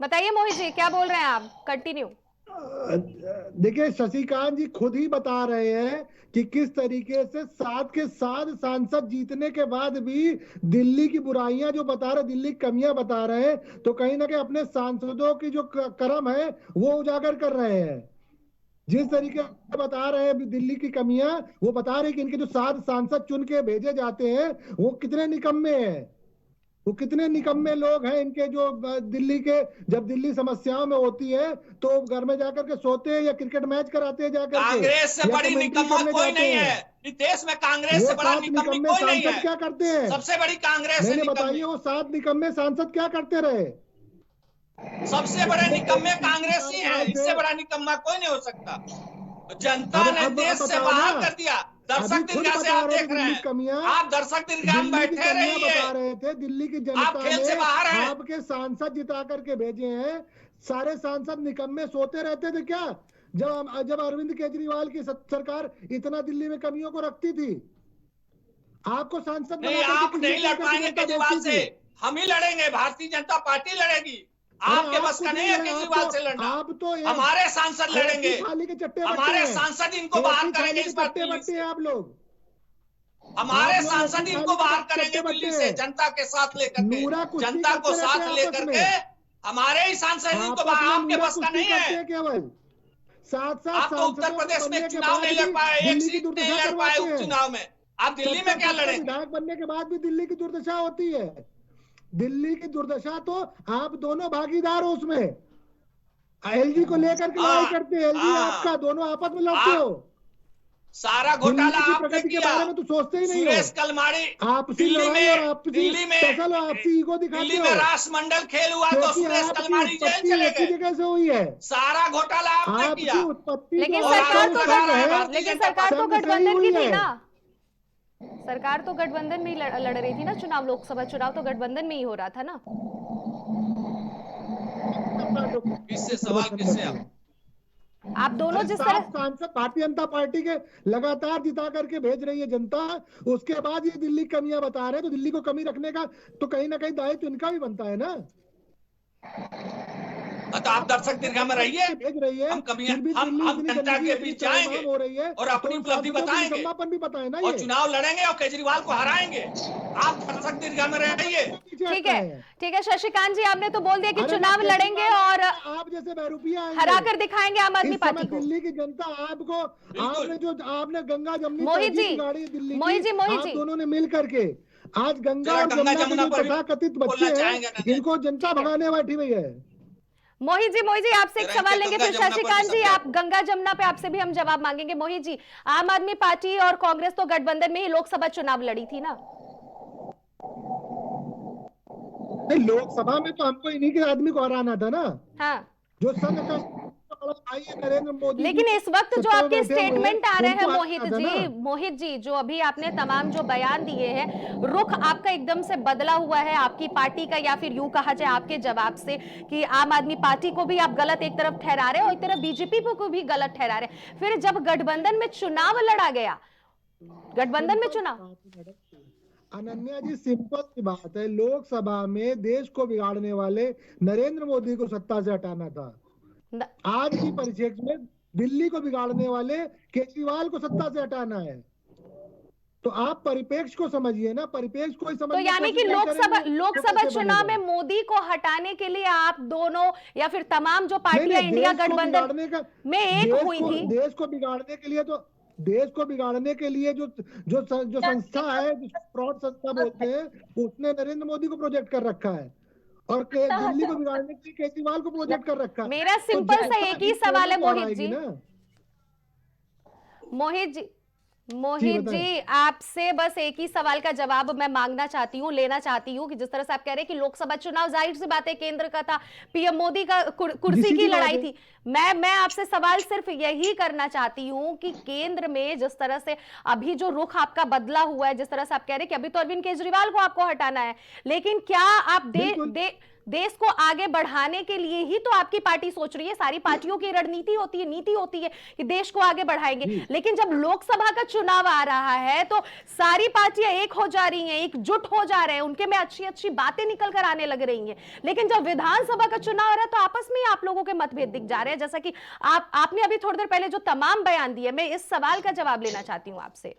बताइए मोहित जी, क्या बोल रहे हैं आप, कंटिन्यू। देखिए शशिकांत जी खुद ही बता रहे हैं कि किस तरीके से 7 के 7 सांसद जीतने के बाद भी दिल्ली की बुराइयां जो बता रहे, दिल्ली की कमियां बता रहे हैं, तो कहीं ना कहीं अपने सांसदों की जो कर्म है वो उजागर कर रहे हैं। जिस तरीके से बता रहे हैं दिल्ली की कमियां, वो बता रहे कि इनके जो 7 सांसद चुन के भेजे जाते हैं वो कितने निकम्मे हैं, वो कितने निकम्मे लोग हैं इनके, जो दिल्ली के जब दिल्ली समस्याओं में होती है तो घर में जाकर के सोते हैं या क्रिकेट मैच कराते हैं जाकर। कांग्रेस से बड़ी निकम्मा कोई नहीं है इस देश में, कांग्रेस से बड़ा निकम्मे कोई नहीं है। क्या करते हैं सबसे बड़ी कांग्रेस है। बताइए वो 7 निकम्मे सांसद क्या करते रहे? सबसे बड़े निकम्मे कांग्रेस ही है, इससे बड़ा निकम्मा कोई नहीं हो सकता। जनता ने देश से बाहर कर दिया। दर्शक दीर्घा से आप देख रहे हैं, आप दर्शक दीर्घा में बैठे रहिए। बता रहे थे दिल्ली की जनता ने आपके सांसद जिता करके भेजे हैं, सारे सांसद निकम्मे सोते रहते थे क्या जब अरविंद केजरीवाल की सरकार इतना दिल्ली में कमियों को रखती थी? आपको सांसद नहीं, आप नहीं लड़ पाएंगे केजरीवाल से, हम ही लड़ेंगे, भारतीय जनता पार्टी लड़ेगी। आपके बस का नहीं है केजरीवाल से लड़ना। आप तो हमारे सांसद लड़ेंगे, थाली के चट्टे हमारे सांसद इनको बाहर करेंगे इस बार दिल्ली से। आप लोग, हमारे सांसद इनको बाहर करेंगे दिल्ली से, जनता के साथ लेकर के, जनता को साथ लेकर के हमारे ही सांसद इनको बाहर। आपके बस का नहीं है केवल साथ आप तो उत्तर प्रदेश में चुनाव नहीं लड़ पाए, एक सीट नहीं लड़ पाए उपचुनाव में, आप दिल्ली में क्या लड़ेंगे? विधायक बनने के बाद भी दिल्ली की दुर्दशा होती है। दिल्ली की दुर्दशा तो आप दोनों भागीदार हो उसमें। एलजी को लेकर के लड़ाई करते हैं, एलजी आपका, दोनों आपस में लड़ते हो। सारा घोटाला आपने के किया, बारे में तो सोचते ही नहीं हो। सुरेश कलमाड़ी आपसी दिल्ली लड़ाई और में, आपसी दिल्ली में, फसल और आपसी ईगो दिखाते दिल्ली हो। में राष्ट्रमंडल खेल हुआ तो सुरेश कलमाड़ी जेल चले गए। जगह से हुई है सारा घोटाला आपने आपकी किया। उत्पत्ति। लेकिन और सरकार आप तो लगा रहे हैं भारतीय लेकिन जनता सरकार तो पार्टी से गठबंधन हुई की थी है। ना, सरकार तो गठबंधन में ही लड़ रही थी ना चुनाव, लोकसभा चुनाव तो गठबंधन में ही हो रहा था ना। किससे सवाल किससे आप दोनों जिस तरह सांसद भारतीय जनता पार्टी के लगातार जिता करके भेज रही है जनता, उसके बाद ये दिल्ली कमियां बता रहे हैं, तो दिल्ली को कमी रखने का तो कहीं ना कहीं दायित्व इनका भी बनता है ना। तो आप दर्शक दीर्घा में रहिए, भेज रही है, हम कमियां फिर भी हम दिल्ली जनता के बीच जाएंगे हो रही है और अपनी उपलब्धि बताएंगे भी बताए ना, और चुनाव लड़ेंगे और केजरीवाल को हराएंगे। आप दर्शक दीर्घा में रहिए। ठीक है शशिकांत जी, आपने तो बोल दिया कि चुनाव लड़ेंगे और आप जैसे बहरूपिया हरा कर दिखाएंगे आम आदमी पार्टी को। दिल्ली की जनता आपको, आपने गंगा जमुनी मोहित जी, दिल्ली मोहित जी, दोनों ने मिल करके आज गंगा और जमुना के तथाकथित बच्चे हैं, इनको जनता भगाने बैठी हुई है। मोहित जी आपसे एक सवाल लेंगे, फिर शशिकांत जी आप गंगा जमुना पे आपसे भी हम जवाब मांगेंगे। मोहित जी, आम आदमी पार्टी और कांग्रेस तो गठबंधन में ही लोकसभा चुनाव लड़ी थी ना? नहीं, लोकसभा में तो हमको इन्हीं के आदमी को हराना था ना। हाँ, जो संघ का भाई है नरेंद्र मोदी। लेकिन इस वक्त जो आपके स्टेटमेंट आ रहे हैं मोहित जी, जो अभी आपने तमाम जो बयान दिए हैं, रुख आपका एकदम से बदला हुआ है आपकी पार्टी का, या फिर यूं कहा जाए आपके जवाब से कि आम आदमी पार्टी को भी आप गलत एक तरफ ठहरा रहे हैं और एक तरफ बीजेपी को भी गलत ठहरा रहे हैं। फिर जब गठबंधन में चुनाव लड़ा गया, गठबंधन में चुनाव, अनन्या जी सिंपल सी बात है, लोकसभा में देश को बिगाड़ने वाले नरेंद्र मोदी को सत्ता से हटाना था। आज की परिप्रेक्ष्य में दिल्ली को बिगाड़ने वाले केजरीवाल को सत्ता से हटाना है। तो आप परिप्रेक्ष्य को समझिए ना, परिप्रेक्ष्य को ही समझिए। तो यानी कि लोकसभा चुनाव में मोदी को हटाने के लिए आप दोनों या फिर तमाम जो पार्टियां इंडिया गठबंधन में एक हुई थी, देश को बिगाड़ने के लिए, तो देश को बिगाड़ने के लिए जो संस्था है, फ्रॉड संस्था बोलते हैं, उसने नरेंद्र मोदी को प्रोजेक्ट कर रखा है और दिल्ली को बिगाड़ने के लिए केजरीवाल को प्रोजेक्ट कर रखा है। मेरा सिंपल सा एक ही सवाल है मोहित जी, आपसे बस एक ही सवाल का जवाब मैं मांगना चाहती हूँ, लेना चाहती हूँ कि जिस तरह से आप कह रहे हैं कि लोकसभा चुनाव जाहिर सी बात है केंद्र का था, पीएम मोदी का कुर्सी की लड़ाई थी। मैं आपसे सवाल सिर्फ यही करना चाहती हूँ कि केंद्र में जिस तरह से अभी जो रुख आपका बदला हुआ है, जिस तरह से आप कह रहे हैं कि अभी तो अरविंद केजरीवाल को आपको हटाना है, लेकिन क्या आप देश को आगे बढ़ाने के लिए ही तो आपकी पार्टी सोच रही है? सारी पार्टियों की रणनीति होती है, नीति होती है कि देश को आगे बढ़ाएंगे, लेकिन जब लोकसभा का चुनाव आ रहा है तो सारी पार्टियां एक हो जा रही हैं, एकजुट हो जा रहे हैं, उनके में अच्छी अच्छी बातें निकल कर आने लग रही हैं। लेकिन जब विधानसभा का चुनाव आ रहा है तो आपस में ही आप लोगों के मतभेद दिख जा रहे हैं, जैसा कि आपने अभी थोड़ी देर पहले जो तमाम बयान दिए। मैं इस सवाल का जवाब लेना चाहती हूँ आपसे।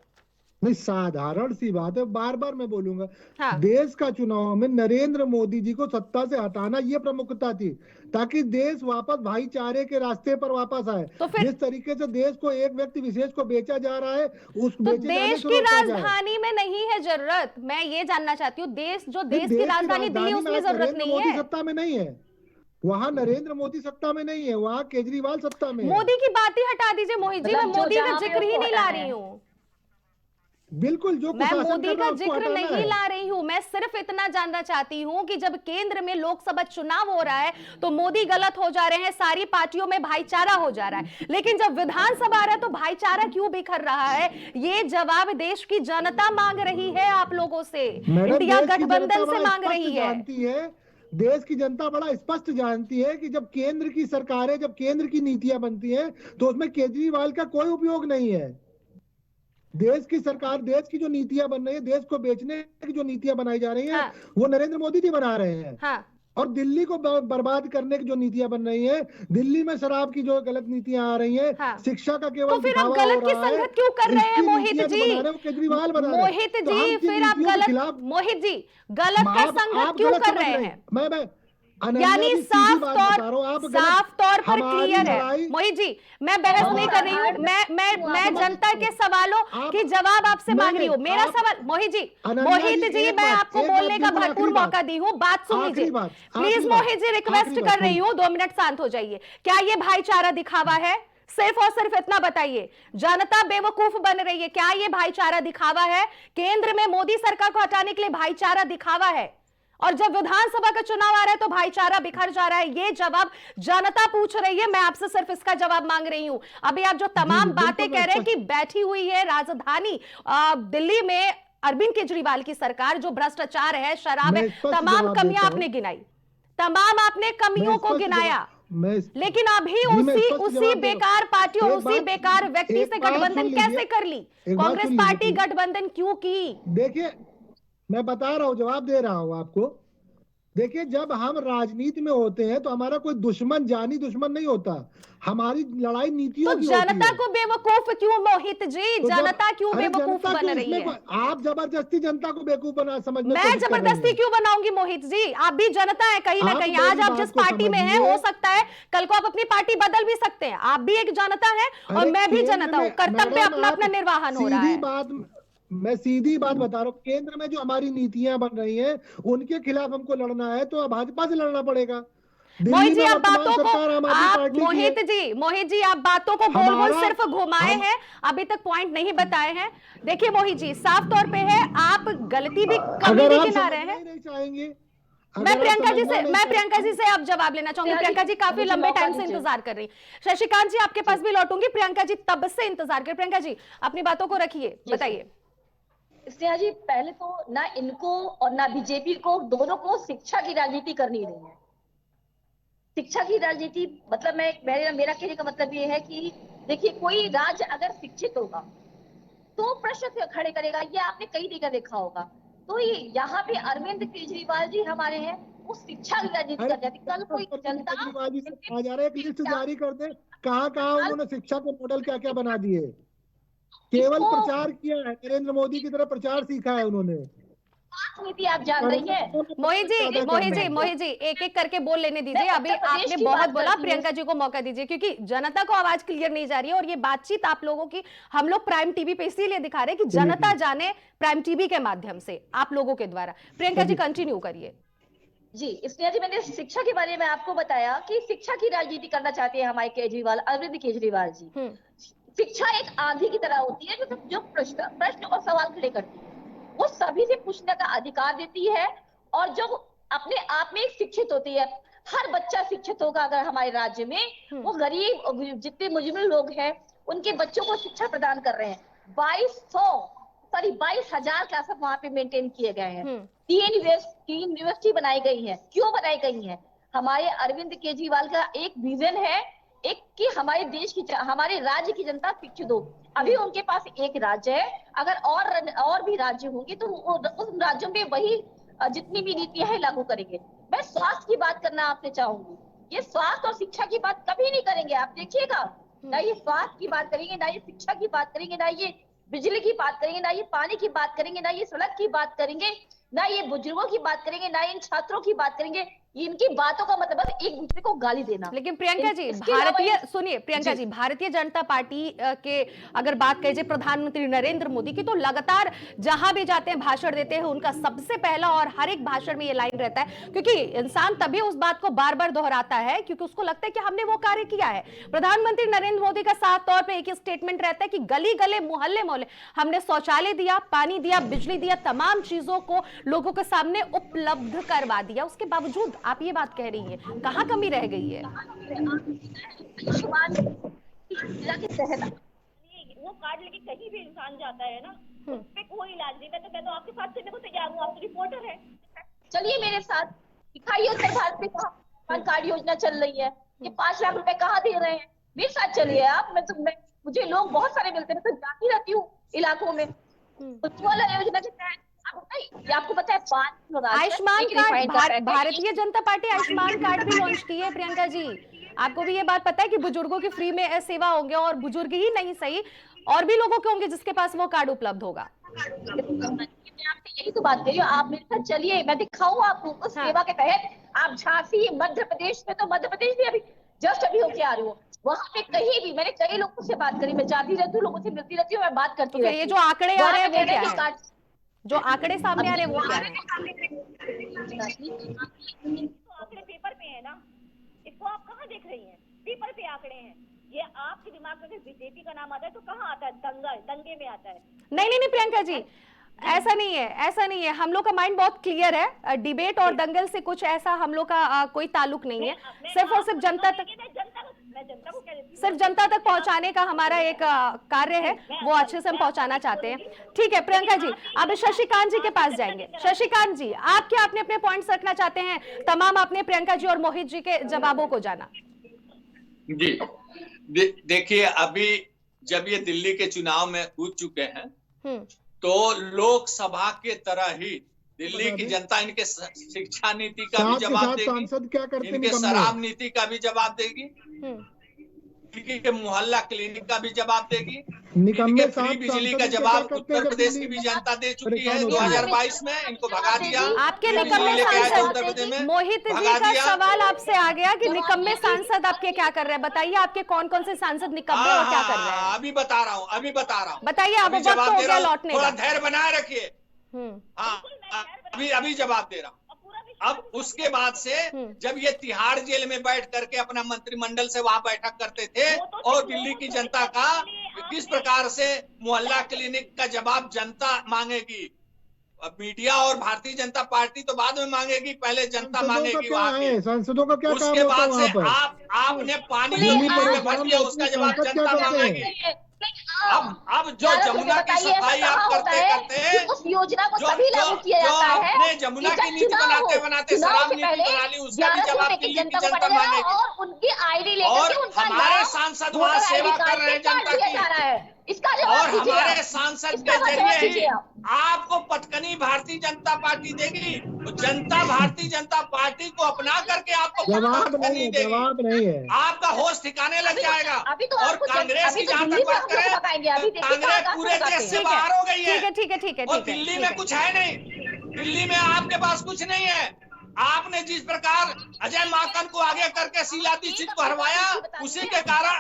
नहीं, साधारण सी बात है, बार बार मैं बोलूंगा। हाँ। देश का चुनाव में नरेंद्र मोदी जी को सत्ता से हटाना ये प्रमुखता थी, ताकि देश वापस भाईचारे के रास्ते पर वापस आए। तो फिर जिस तरीके से देश को एक व्यक्ति विशेष को बेचा जा रहा है, उस तो देश की राजधानी में नहीं है जरूरत। मैं ये जानना चाहती हूँ, देश की राजधानी दिल्ली, उसमें जरूरत नहीं है। सत्ता में नहीं है, वहाँ नरेंद्र मोदी सत्ता में नहीं है, वहाँ केजरीवाल सत्ता में। मोदी की बात ही हटा दीजिए मोहित जी, मैं मोदी का जिक्र ही नहीं ला रही हूँ। बिल्कुल, जो मैं मोदी का जिक्र नहीं ला रही हूं, मैं सिर्फ इतना जानना चाहती हूं कि जब केंद्र में लोकसभा चुनाव हो रहा है तो मोदी गलत हो जा रहे हैं, सारी पार्टियों में भाईचारा हो जा रहा है, लेकिन जब विधानसभा आ रहा है तो भाईचारा क्यों बिखर रहा है? ये जवाब देश की जनता मांग रही है आप लोगों से, इंडिया गठबंधन से मांग रही है। देश की जनता बड़ा स्पष्ट जानती है कि जब केंद्र की सरकारें, जब केंद्र की नीतियां बनती हैं तो उसमें केजरीवाल का कोई उपयोग नहीं है। देश की सरकार, देश की जो नीतियां बन रही है, देश को बेचने की जो नीतियां बनाई जा रही हैं, हाँ। वो नरेंद्र मोदी जी बना रहे हैं। हाँ। और दिल्ली को बर्बाद करने की जो नीतियां बन रही हैं, दिल्ली में शराब की जो गलत नीतियां आ रही हैं, हाँ। शिक्षा का केवल तो फिर आप गलत की संगत क्यों कर रहे हैं मोहित जी? केजरीवाल बना रहे हैं। मोहित जी फिर आप गलत, मोहित जी गलत का संगत क्यों कर रहे हैं? यानी साफ तौर पर क्लियर है मोहित जी, मैं बहस नहीं कर रही हूँ, मैं जनता के सवालों की जवाब आपसे मांग रही हूँ। मेरा सवाल मोहित जी मैं आपको बोलने का भरपूर मौका दी हूँ, बात सुन लीजिए प्लीज। मोहित जी रिक्वेस्ट कर रही हूँ, 2 मिनट शांत हो जाइए। क्या ये भाईचारा दिखावा है? सिर्फ और सिर्फ इतना बताइए, जनता बेवकूफ बन रही है, क्या ये भाईचारा दिखावा है? केंद्र में मोदी सरकार को हटाने के लिए भाईचारा दिखावा है, और जब विधानसभा का चुनाव आ रहा है तो भाईचारा बिखर जा रहा है? ये जवाब जनता पूछ रही है, मैं आपसे सिर्फ इसका जवाब मांग रही हूं। अभी आप जो तमाम बातें कह रहे हैं कि बैठी हुई है राजधानी दिल्ली में अरविंद केजरीवाल की सरकार, जो भ्रष्टाचार है, शराब है, तमाम कमियां आपने गिनाई, तमाम आपने कमियों को गिनाया, लेकिन अभी उसी बेकार पार्टी और उसी बेकार व्यक्ति से गठबंधन कैसे कर ली? कांग्रेस पार्टी गठबंधन क्यों की? देखिए मैं बता रहा हूँ, जवाब दे रहा हूँ आपको। देखिए जब हम राजनीति में होते हैं तो हमारा कोई दुश्मन, जानी दुश्मन नहीं होता, हमारी लड़ाई नीतियों की होती है। जनता को बेवकूफ क्यों मोहित जी? जनता क्यों बेवकूफ बन रही है? आप जबरदस्ती जनता को बेवकूफ बना समझ, मैं जबरदस्ती क्यों बनाऊंगी मोहित जी? आप भी जनता है कहीं ना कहीं। आज आप जिस पार्टी में हैं, हो सकता है कल को आप अपनी पार्टी बदल भी सकते हैं। आप भी एक जनता है और मैं भी जनता हूँ, कर्तव्य अपना अपना निर्वाहन हो रहा है। मैं सीधी बात बता रहा हूँ, केंद्र में जो हमारी नीतियां बन रही हैं उनके खिलाफ हमको लड़ना है तो भाजपा से लड़ना पड़ेगा। मोहित जी आप बातों को मोहित जी आप बातों को गोल गोल सिर्फ घुमाए हैं, अभी तक पॉइंट नहीं बताए हैं। देखिए मोहित जी साफ तौर पे है, आप गलती भी कभी भी गिना रहे हैं। मैं प्रियंका जी से अब जवाब लेना चाहूंगी। प्रियंका जी काफी लंबे टाइम से इंतजार कर रही। शशिकांत जी आपके पास भी लौटूंगी, प्रियंका जी तब से इंतजार कर। प्रियंका जी अपनी बातों को रखिए, बताइए। स्नेहा जी पहले तो ना इनको और ना बीजेपी को, दोनों को शिक्षा की राजनीति करनी नहीं है। शिक्षा की राजनीति मतलब मेरा कहने का मतलब ये है कि देखिए कोई राज्य अगर शिक्षित होगा तो प्रश्न खड़े करेगा, ये आपने कई जगह देखा होगा। तो ये यहाँ पे अरविंद केजरीवाल जी हमारे हैं, वो शिक्षा की राजनीति कर जाती। कल कोई जनता एक लिस्ट जारी कर दे, कहाँ उन्होंने शिक्षा के मॉडल क्या क्या बना दिए। केवल प्रचार किया है, नरेंद्र मोदी की तरह प्रचार सीखा है उन्होंने। नीति आप जान रही हैं। मोहित जी एक एक करके बोल लेने दीजिए। अभी आपने बहुत बोला, प्रियंका जी को मौका दीजिए, क्योंकि जनता को आवाज क्लियर नहीं जा रही है। और ये बातचीत आप लोगों की हम लोग प्राइम टीवी पे इसीलिए दिखा रहे हैं कि जनता जाने प्राइम टीवी के माध्यम से, आप लोगों के द्वारा। प्रियंका जी कंटिन्यू करिए। जी इसलिए जी मैंने शिक्षा के बारे में आपको बताया कि शिक्षा की राजनीति करना चाहते हैं हमारे केजरीवाल, अरविंद केजरीवाल जी। शिक्षा एक आंधी की तरह होती है जो प्रश्न और सवाल खड़े करती है, वो सभी से पूछने का अधिकार देती है। और जो अपने आप में शिक्षित होती है, हर बच्चा शिक्षित होगा अगर हमारे राज्य में, वो गरीब जितने मुजरिम लोग हैं उनके बच्चों को शिक्षा प्रदान कर रहे हैं। 22,000 क्लासेस वहां पे मेंटेन किए गए हैं। 3 यूनिवर्सिटी बनाई गई है। क्यों बनाई गई है? हमारे अरविंद केजरीवाल का एक विजन है, एक कि हमारे देश की, हमारे राज्य की जनता शिक्षित हो। अभी उनके पास एक राज्य है, अगर और भी राज्य होंगे तो उस राज्यों में वही जितनी भी नीतियां हैं लागू करेंगे। मैं स्वास्थ्य की बात करना आपसे चाहूंगी, ये स्वास्थ्य और शिक्षा की बात कभी नहीं करेंगे। आप देखिएगा, ना ये स्वास्थ्य की बात करेंगे, ना ये शिक्षा की बात करेंगे, ना ये बिजली की बात करेंगे, ना ये पानी की बात करेंगे, ना ये सड़क की बात करेंगे, ना ये बुजुर्गों की बात करेंगे, ना इन छात्रों की बात करेंगे। इनकी बातों का मतलब बस एक दूसरे को गाली देना। लेकिन प्रियंका जी प्रियंका जी भारतीय जनता पार्टी के अगर बात करें प्रधानमंत्री नरेंद्र मोदी की, तो लगातार जहां भी जाते हैं भाषण देते हैं, उनका सबसे पहला और हर एक भाषण में ये लाइन रहता है, क्योंकि इंसान तभी उस बात को बार बार दोहराता है क्योंकि उसको लगता है कि हमने वो कार्य किया है। प्रधानमंत्री नरेंद्र मोदी का साफ तौर पर एक स्टेटमेंट रहता है कि गली गले मोहल्ले मोहल्ले हमने शौचालय दिया, पानी दिया, बिजली दिया, तमाम चीजों को लोगों के सामने उपलब्ध करवा दिया। उसके बावजूद आप ये बात कह रही हैं, कहाँ कमी रह गई है? वो कार्ड लेके कहीं भी इंसान जाता है ना, उस पे कोई इलाज नहीं। मैं तो आपके साथ चलने को तैयार हूँ, आप तो रिपोर्टर है, चलिए मेरे साथ दिखाइए उत्तर भारत में कहाँ कार्ड योजना चल रही है, ये 5 लाख रुपए कहाँ दे रहे हैं, मेरे साथ चलिए आप। मुझे लोग बहुत सारे मिलते हैं, मैं तो जाती रहती हूँ इलाकों में। उज्ज्वला योजना के तहत आपको पता है 5 Ayushman card, Bharatiya Janata party Ayushman card भी लॉन्च की है प्रियंका जी। आपको भी ये बात पता है कि बुजुर्गों की फ्री में सेवा होंगे, और बुजुर्ग ही नहीं सही और भी लोगों के होंगे जिसके पास वो कार्ड उपलब्ध होगा। मैं आपसे यही तो बात कर रही हूँ, आप मेरे साथ चलिए, मैं दिखाऊं आपको उस सेवा के तहत। आप झांसी मध्य प्रदेश में, तो मध्य प्रदेश भी अभी जस्ट अभी होके आ रही हूँ, वहां पे कहीं भी मैंने कई लोगों से बात करी, मैं जाती रहती हूँ, लोगों से मिलती रहती हूँ, मैं बात करती रहती हूँ। ये जो आंकड़े आ रहे हैं वो क्या है? जो आंकड़े सामने आ रहे हैं वो क्या है? आंकड़े पेपर पे है ना, इसको आप कहाँ देख रही हैं? पेपर पे आंकड़े हैं। ये आपके दिमाग में बीजेपी का नाम आता है तो कहाँ आता है? दंगे में आता है। नहीं प्रियंका जी, ऐसा नहीं है, ऐसा नहीं है। हम लोग का माइंड बहुत क्लियर है। डिबेट और दंगल से कुछ ऐसा हम लोग का कोई ताल्लुक नहीं है। सिर्फ और सिर्फ जनता तक, सिर्फ जनता तक पहुंचाने का हमारा एक कार्य है, वो अच्छे से हम पहुंचाना चाहते हैं। ठीक है प्रियंका जी, अब शशिकांत जी के पास जाएंगे। शशिकांत जी, आप क्या अपने अपने पॉइंट्स रखना चाहते हैं? तमाम आपने प्रियंका जी और मोहित जी के जवाबों को जाना। जी देखिए, अभी जब ये दिल्ली के चुनाव में कूद चुके हैं तो लोकसभा के तरह ही दिल्ली की जनता इनके शिक्षा नीति का भी जवाब देगी, इनके शराब नीति का भी जवाब देगी, इनके मोहल्ला क्लिनिक का भी जवाब देगी, इनके फ्री बिजली का जवाब उत्तर प्रदेश की भी जनता दे चुकी है। 2022 में इनको भगा दिया। आपके निकम्मे सांसद मोहित जी का सवाल आपसे आ गया कि निकम्मे सांसद आपके क्या कर रहे हैं? बताइए, आपके कौन कौन से सांसद निकम्मे और क्या कर रहे हैं? अभी बता रहा हूँ। बताइए, आप जवाब हो गया लौटने का, थोड़ा धैर्य बनाए रखिए। हाँ, अभी जवाब दे रहा हूँ। अब उसके बाद से जब ये तिहाड़ जेल में बैठ करके अपना मंत्रिमंडल से वहां बैठक करते थे और दिल्ली की जनता का किस प्रकार से मोहल्ला क्लिनिक का जवाब जनता मांगेगी, अब मीडिया और भारतीय जनता पार्टी तो बाद में मांगेगी, पहले जनता मांगेगी वहाँ की। सांसदों का क्या उसके बाद से आपने पानी जो दिल्ली में भर दिया उसका जवाब जनता मांगेगी। अब जो जमुना की सफाई आप करते करते उस योजना को तभी लागू किया जाता है। आपने जमुना की नीति बनाते शराब नीति बना ली, उसका भी जवाब दिल्ली की जनता मांगेगी। और उनकी आईडी लेकर के उनका हमारे सांसद वहाँ सेवा कर रहे हैं जनता की, इसका और हमारे सांसद के जरिए ही आपको पटकनी भारतीय जनता पार्टी देगी। तो जनता भारतीय जनता पार्टी को अपना करके आपको पटकनी देगी, जवाब नहीं है। आपका होश ठिकाने लग जाएगा। और कांग्रेस की जहाँ तक बात करें, कांग्रेस पूरे देश से बाहर हो गई है। ठीक है। और दिल्ली में कुछ है नहीं, दिल्ली में आपके पास कुछ नहीं है। आपने जिस प्रकार अजय माकन को आगे करके शीला दीक्षित को हरवाया, उसी के कारण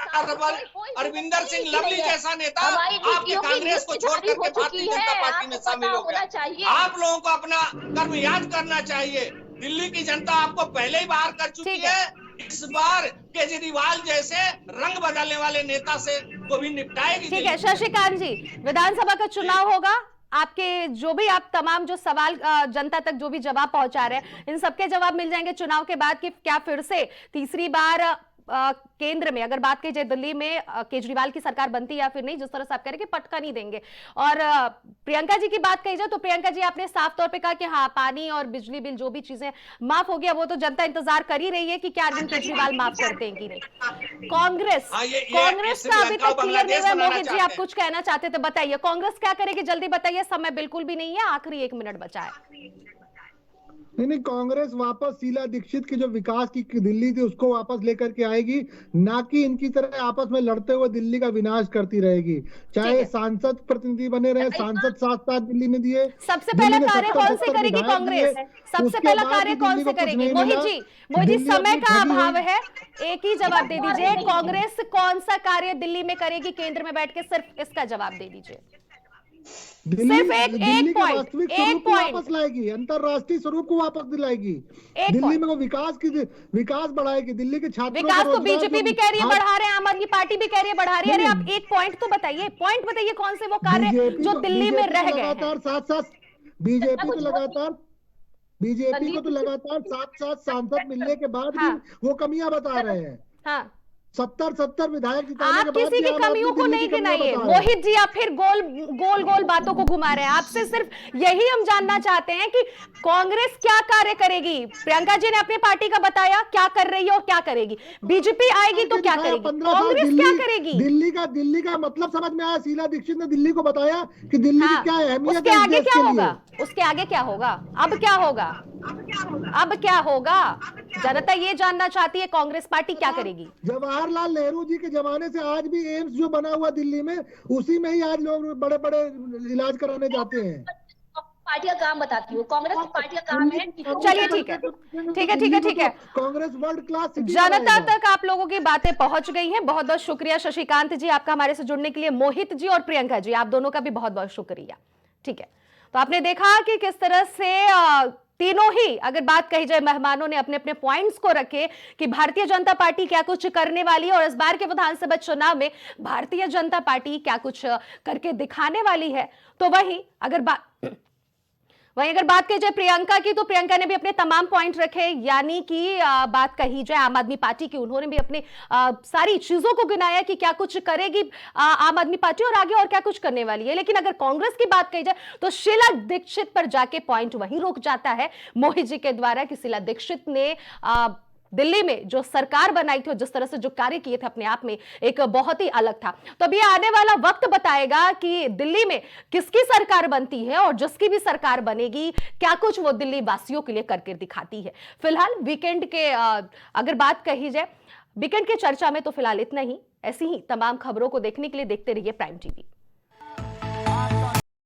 अरविंदर सिंह लवली जैसा नेता आपके कांग्रेस को छोड़ करके भारतीय जनता पार्टी में शामिल हो गया। आप लोगों को अपना कर्म याद करना चाहिए। दिल्ली की जनता आपको पहले ही बाहर कर चुकी है। इस बार केजरीवाल जैसे रंग बदलने वाले नेता से को भी निपटाएगी। ठीक है शशिकांत जी, विधानसभा का चुनाव होगा, आपके जो भी आप तमाम जो सवाल जनता तक जो भी जवाब पहुंचा रहे हैं, इन सबके जवाब मिल जाएंगे चुनाव के बाद कि क्या फिर से तीसरी बार केंद्र में अगर बात की जाए दिल्ली में केजरीवाल की सरकार बनती या फिर नहीं, जिस तरह से आप कह रहे हैं कि पटका नहीं देंगे। और प्रियंका जी की बात कही जाए तो प्रियंका जी आपने साफ तौर पे कहा कि हाँ, पानी और बिजली बिल जो भी चीजें माफ हो गया वो तो जनता इंतजार कर ही रही है कि क्या अरविंद केजरीवाल माफ करते हैं कि नहीं। कांग्रेस का अभी तक क्लियर नहीं हुआ। मोहित जी, आप कुछ कहना चाहते थे, बताइए कांग्रेस क्या करेगी, जल्दी बताइए, समय बिल्कुल भी नहीं है, आखिरी 1 मिनट बचा है। नहीं, कांग्रेस वापस शीला दीक्षित की जो विकास की दिल्ली थी उसको वापस लेकर के आएगी, ना कि इनकी तरह आपस में लड़ते हुए दिल्ली का विनाश करती रहेगी। चाहे सांसद प्रतिनिधि बने रहे, सांसद 7 दिल्ली में दिए। सबसे पहला कार्य कौन से करेगी कांग्रेस? सबसे पहला कार्य कौन से करेगी? मोहित जी समय का अभाव है, एक ही जवाब दे दीजिए, कांग्रेस कौन सा कार्य दिल्ली में करेगी केंद्र में बैठ के, सिर्फ इसका जवाब दे दीजिए। सिर्फ एक पॉइंट वापस लाएगी, अंतरराष्ट्रीय स्वरूप को वापस दिलाएगी, दिल्ली में विकास बढ़ाएगी, दिल्ली के छात्रों विकास तो बीजेपी भी कह रही है बढ़ा रहे हैं, आम आदमी पार्टी भी कह रही है बढ़ा रही है। अरे आप एक पॉइंट तो बताइए, कौन से वो कार्य जो दिल्ली में रह गए हैं। साथ बीजेपी को तो लगातार 7 सांसद मिलने के बाद भी वो कमियां बता रहे हैं। 70 विधायक जिताने आप के बाद किसी की भी आम आदमी कमियों को दिल्ली नहीं की कमियां गिनाइए बता रहे हैं। मोहित जी, आप फिर गोल बातों को घुमा रहे हैं। आपसे सिर्फ यही हम जानना चाहते हैं कि कांग्रेस क्या कार्य करेगी। प्रियंका जी ने अपनी पार्टी का बताया क्या कर रही है और क्या करेगी, बीजेपी आएगी तो क्या करेगी, 15 साल कांग्रेस क्या करेगी। दिल्ली का मतलब समझ में आया। शीला दीक्षित ने दिल्ली को बताया कि दिल्ली की क्या अहमियत उसके है इस आगे देश क्या के होगा, लिए। उसके आगे क्या होगा, अब क्या होगा, अब क्या होगा, जनता ये जानना चाहती है कांग्रेस पार्टी क्या करेगी। जवाहरलाल नेहरू जी के जमाने से आज भी एम्स जो बना हुआ दिल्ली में, उसी में ही आज लोग बड़े बड़े इलाज कराने जाते हैं। पार्टी का काम बताती हूँ, कांग्रेस की पार्टी का काम है। चलिए ठीक है, ठीक है। कांग्रेस वर्ल्ड क्लास सिटी जनता बनाएगा। तक आप लोगों की बातें पहुंच गई हैं। बहुत बहुत शुक्रिया शशिकांत जी आपका हमारे से जुड़ने के लिए। मोहित जी और प्रियंका जी आप दोनों का भी बहुत बहुत शुक्रिया। ठीक है, तो आपने देखा कि किस तरह से तीनों ही, अगर बात कही जाए, मेहमानों ने अपने अपने पॉइंट्स को रखे कि भारतीय जनता पार्टी क्या कुछ करने वाली है और इस बार के विधानसभा चुनाव में भारतीय जनता पार्टी क्या कुछ करके दिखाने वाली है। तो वहीं अगर बात की जाए प्रियंका की, तो प्रियंका ने भी अपने तमाम पॉइंट रखे, यानी कि बात कही जाए आम आदमी पार्टी की, उन्होंने भी अपनी सारी चीजों को गिनाया कि क्या कुछ करेगी आम आदमी पार्टी और आगे और क्या कुछ करने वाली है। लेकिन अगर कांग्रेस की बात कही जाए तो शीला दीक्षित पर जाके पॉइंट वहीं रुक जाता है मोहित जी के द्वारा कि शीला दीक्षित ने दिल्ली में जो सरकार बनाई थी और जिस तरह से जो कार्य किए थे अपने आप में एक बहुत ही अलग था। तो अभी आने वाला वक्त बताएगा कि दिल्ली में किसकी सरकार बनती है और जिसकी भी सरकार बनेगी क्या कुछ वो दिल्ली वासियों के लिए करके दिखाती है। फिलहाल वीकेंड के अगर बात कही जाए वीकेंड के चर्चा में तो फिलहाल इतना ही। ऐसी ही तमाम खबरों को देखने के लिए देखते रहिए प्राइम टीवी।